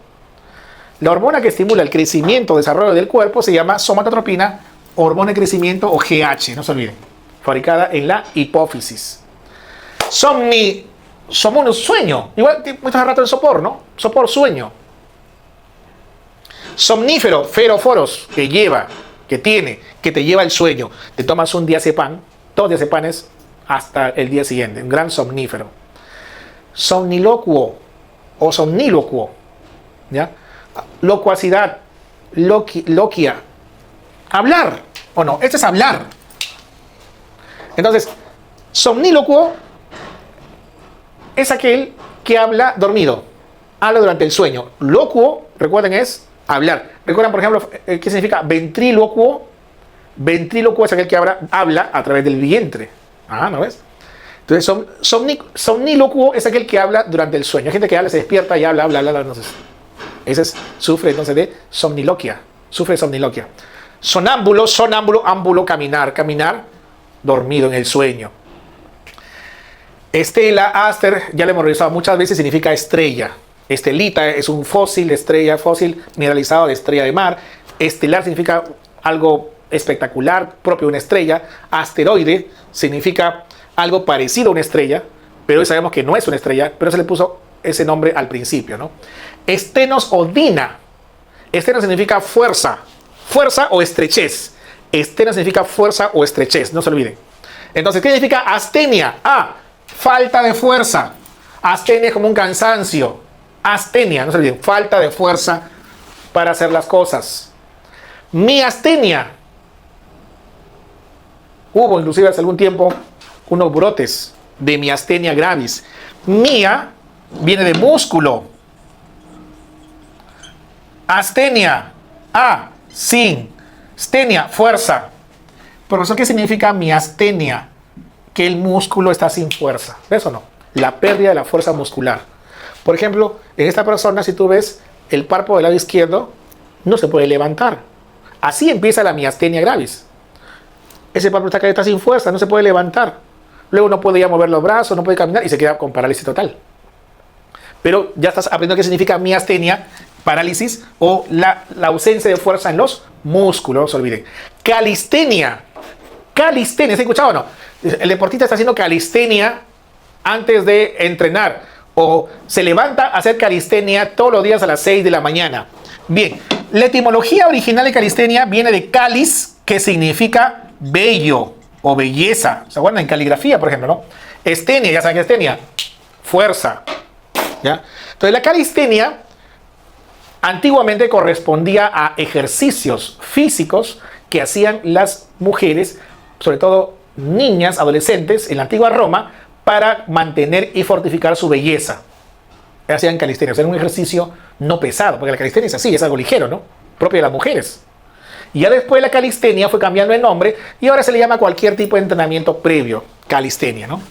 Speaker 1: La hormona que estimula el crecimiento, desarrollo del cuerpo se llama somatotropina, hormona de crecimiento o GH, no se olviden. Fabricada en la hipófisis. Somnus, sueño. Igual muestras hace rato el sopor, ¿no? Sopor, sueño. Somnífero, feroforos, que te lleva el sueño. Te tomas un diazepam todos los días hace panes hasta el día siguiente, un gran somnífero. Somniloquo o somníloquo, ¿ya? Locuacidad, loquia, hablar, ¿o no? Esto es hablar. Entonces, somníloquo es aquel que habla dormido, habla durante el sueño. Locuo, recuerden, es hablar. Recuerdan, por ejemplo, ¿qué significa ventrílocuo? Ventrílocuo es aquel que habla a través del vientre. Ah, ¿no ves? Entonces, somnílocuo es aquel que habla durante el sueño. Hay gente que habla, se despierta y habla. Entonces, sufre entonces de somniloquia. Sufre de somniloquia. Sonámbulo, ámbulo, caminar, dormido en el sueño. Estela, aster, ya lo hemos revisado muchas veces, significa estrella. Estelita es un fósil de estrella, fósil mineralizado de estrella de mar. Estelar significa algo espectacular, propio de una estrella. Asteroide significa algo parecido a una estrella, pero hoy sabemos que no es una estrella, pero se le puso ese nombre al principio, ¿no? Estenos o dina. Estenos significa fuerza o estrechez. Estenos significa fuerza o estrechez, no se olviden. Entonces, ¿qué significa astenia? Falta de fuerza. Astenia es como un cansancio. Astenia, no se olviden, falta de fuerza para hacer las cosas. Miastenia. Hubo inclusive hace algún tiempo unos brotes de miastenia gravis. Mia viene de músculo. Astenia, sin. Stenia, fuerza. Profesor, ¿qué significa miastenia? Que el músculo está sin fuerza. ¿Ves o no? La pérdida de la fuerza muscular. Por ejemplo, en esta persona, si tú ves el párpado del lado izquierdo, no se puede levantar. Así empieza la miastenia gravis. Ese párpado está sin fuerza, no se puede levantar. Luego no puede ya mover los brazos, no puede caminar y se queda con parálisis total. Pero ya estás aprendiendo qué significa miastenia, parálisis o la ausencia de fuerza en los músculos, no se olviden. Calistenia. Calistenia, ¿se ha escuchado o no? El deportista está haciendo calistenia antes de entrenar o se levanta a hacer calistenia todos los días a las 6 de la mañana. Bien, la etimología original de calistenia viene de calis, que significa bello o belleza. ¿Se acuerdan? En caligrafía, por ejemplo, ¿no? Estenia, ya saben que estenia, fuerza. ¿Ya? Entonces, la calistenia antiguamente correspondía a ejercicios físicos que hacían las mujeres, sobre todo niñas, adolescentes, en la antigua Roma, para mantener y fortificar su belleza. Hacían calistenia, o sea, era un ejercicio no pesado, porque la calistenia es así, es algo ligero, ¿no? Propio de las mujeres. Y ya después la calistenia fue cambiando de nombre y ahora se le llama cualquier tipo de entrenamiento previo, calistenia, ¿no?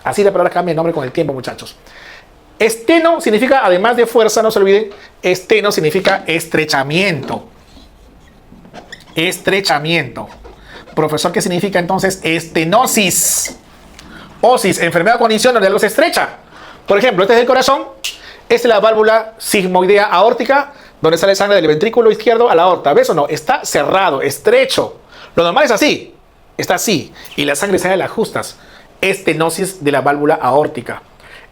Speaker 1: Así la palabra cambia de nombre con el tiempo, muchachos. Esteno significa, además de fuerza, no se olviden, esteno significa estrechamiento. Estrechamiento. Profesor, ¿qué significa entonces estenosis? Osis, enfermedad o condición donde algo se estrecha. Por ejemplo, este es el corazón, esta es la válvula sigmoidea aórtica, donde sale sangre del ventrículo izquierdo a la aorta. ¿Ves o no? Está cerrado, estrecho. Lo normal es así, está así, y la sangre sale a las justas. Estenosis de la válvula aórtica,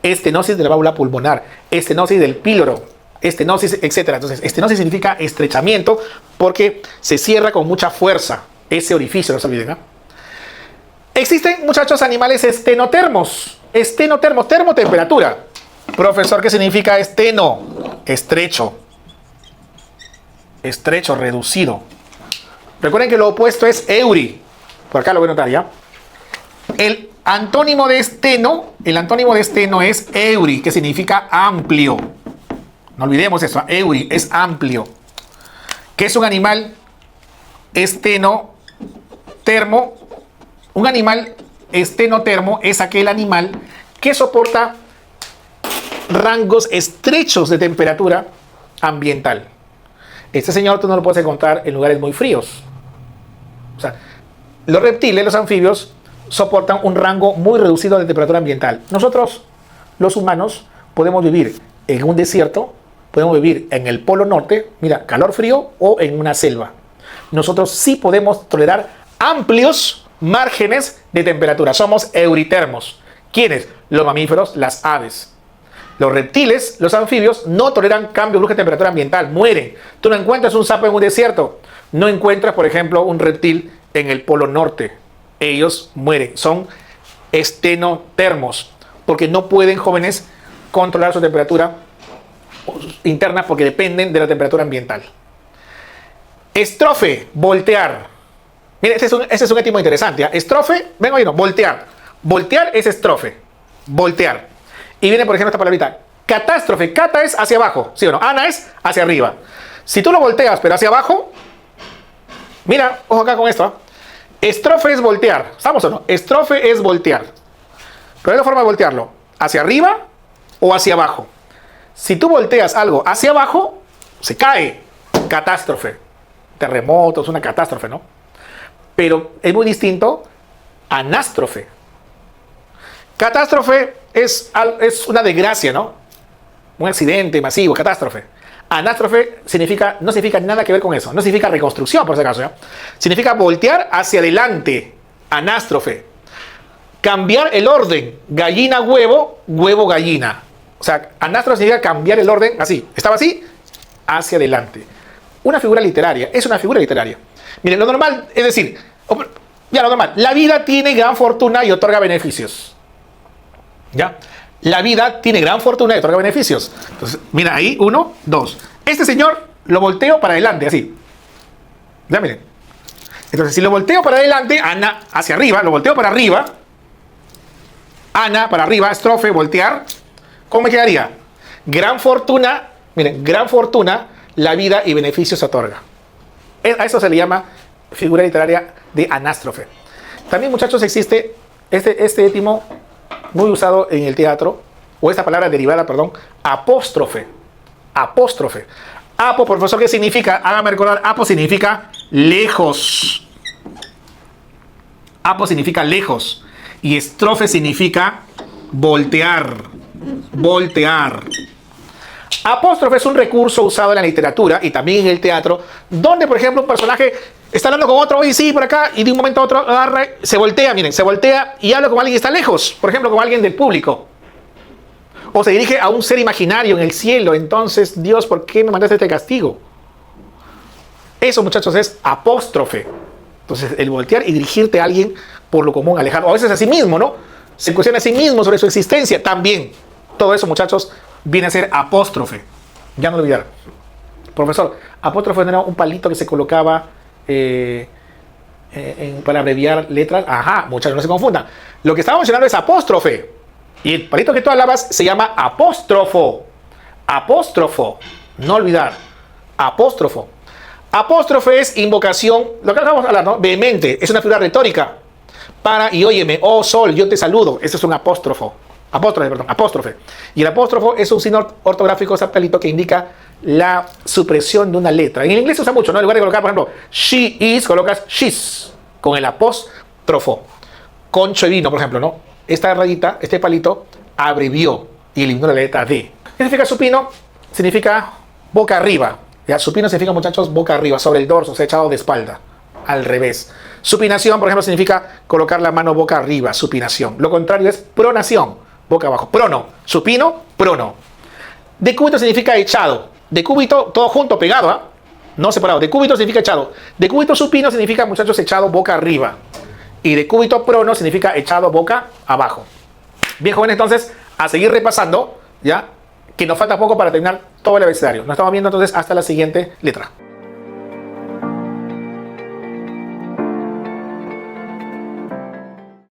Speaker 1: estenosis de la válvula pulmonar, estenosis del píloro, estenosis, etc. Entonces, estenosis significa estrechamiento porque se cierra con mucha fuerza ese orificio, no se olviden, ¿no? Existen, muchachos, animales estenotermos. Estenotermos, termotemperatura. Profesor, ¿qué significa esteno? Estrecho. Estrecho, reducido. Recuerden que lo opuesto es euri. Por acá lo voy a notar, ¿ya? El antónimo de esteno es euri, que significa amplio. No olvidemos eso, euri es amplio. ¿Qué es un animal estenotermo? Un animal estenotermo es aquel animal que soporta rangos estrechos de temperatura ambiental. Este señor tú no lo puedes encontrar en lugares muy fríos. O sea, los reptiles, los anfibios, soportan un rango muy reducido de temperatura ambiental. Nosotros, los humanos, podemos vivir en un desierto, podemos vivir en el polo norte, mira, calor frío, o en una selva. Nosotros sí podemos tolerar amplios márgenes de temperatura. Somos euritermos. ¿Quiénes? Los mamíferos, las aves. Los reptiles, los anfibios, no toleran cambios bruscos de temperatura ambiental, mueren. Tú no encuentras un sapo en un desierto, no encuentras, por ejemplo, un reptil en el polo norte. ellos mueren. Son estenotermos, porque no pueden, jóvenes, controlar su temperatura interna porque dependen de la temperatura ambiental. Estrofe, voltear. Mira, este es un étimo interesante. Estrofe, vengo ahí, no, voltear. Voltear es estrofe. Voltear. Y viene, por ejemplo, esta palabrita. Catástrofe. Cata es hacia abajo, ¿sí o no? Ana es hacia arriba. Si tú lo volteas, pero hacia abajo, mira, ojo acá con esto. Estrofe es voltear. ¿Estamos o no? Estrofe es voltear. Pero hay una forma de voltearlo. ¿Hacia arriba o hacia abajo? Si tú volteas algo hacia abajo, se cae. Catástrofe. Terremotos, una catástrofe, ¿no? Pero es muy distinto a anástrofe. Catástrofe es una desgracia, ¿no? Un accidente masivo, catástrofe. Anástrofe no significa nada que ver con eso. No significa reconstrucción, por si acaso, ¿ya? Significa voltear hacia adelante. Anástrofe. Cambiar el orden. Gallina, huevo, huevo, gallina. O sea, anástrofe significa cambiar el orden así. Estaba así, hacia adelante. Una figura literaria. Es una figura literaria. Miren, lo normal, es decir, ya lo normal. La vida tiene gran fortuna y otorga beneficios. ¿Ya? La vida tiene gran fortuna y otorga beneficios. Entonces, mira ahí, 1, 2. Este señor lo volteo para adelante, así. Ya miren. Entonces, si lo volteo para adelante, Ana hacia arriba, lo volteo para arriba. Ana para arriba, estrofe, voltear. ¿Cómo me quedaría? Gran fortuna, miren, gran fortuna, la vida y beneficios otorga. A eso se le llama figura literaria de anástrofe. También, muchachos, existe este étimo muy usado en el teatro, o esta palabra derivada, perdón, apóstrofe. Apóstrofe. Apo, profesor, ¿qué significa? Hágame recordar, apo significa lejos. Apo significa lejos. Y estrofe significa voltear. Voltear. Apóstrofe es un recurso usado en la literatura y también en el teatro, donde, por ejemplo, un personaje está hablando con otro, oye, sí, por acá, y de un momento a otro agarra, se voltea, miren, se voltea y habla con alguien que está lejos, por ejemplo, con alguien del público. O se dirige a un ser imaginario en el cielo. Entonces, Dios, ¿por qué me mandaste este castigo? Eso, muchachos, es apóstrofe. Entonces, el voltear y dirigirte a alguien por lo común, alejado. O a veces a sí mismo, ¿no? Se cuestiona a sí mismo sobre su existencia. También. Todo eso, muchachos, viene a ser apóstrofe. Ya no olvidar. Profesor, apóstrofe no era un palito que se colocaba para abreviar letras. Ajá, muchachos, no se confundan. Lo que estaba mencionando es apóstrofe. Y el palito que tú hablabas se llama apóstrofo. Apóstrofo. No olvidar. Apóstrofo. Apóstrofe es invocación. Lo que acabamos de hablar, ¿no? Vehemente. Es una figura retórica. Para y óyeme, oh sol, yo te saludo. Eso es un apóstrofo. Apóstrofe, perdón. Apóstrofe. Y el apóstrofo es un signo ortográfico, ese palito que indica la supresión de una letra. En el inglés se usa mucho, ¿no? En lugar de colocar, por ejemplo, she is, colocas she's. Con el apóstrofo. Concho y vino, por ejemplo, ¿no? Esta rayita, este palito, abrevió y eliminó la letra D. ¿Qué significa supino? Significa boca arriba. ¿Ya? Supino significa, muchachos, boca arriba, sobre el dorso, o sea, echado de espalda, al revés. Supinación, por ejemplo, significa colocar la mano boca arriba, supinación. Lo contrario es pronación, boca abajo. Prono, supino, prono. Decúbito significa echado. Decúbito, todo junto, pegado, ¿ah? No separado. Decúbito significa echado. Decúbito supino significa, muchachos, echado boca arriba. Y decúbito prono significa echado boca abajo. Bien, jóvenes, entonces, a seguir repasando, ¿ya? Que nos falta poco para terminar todo el abecedario. Nos estamos viendo entonces hasta la siguiente letra.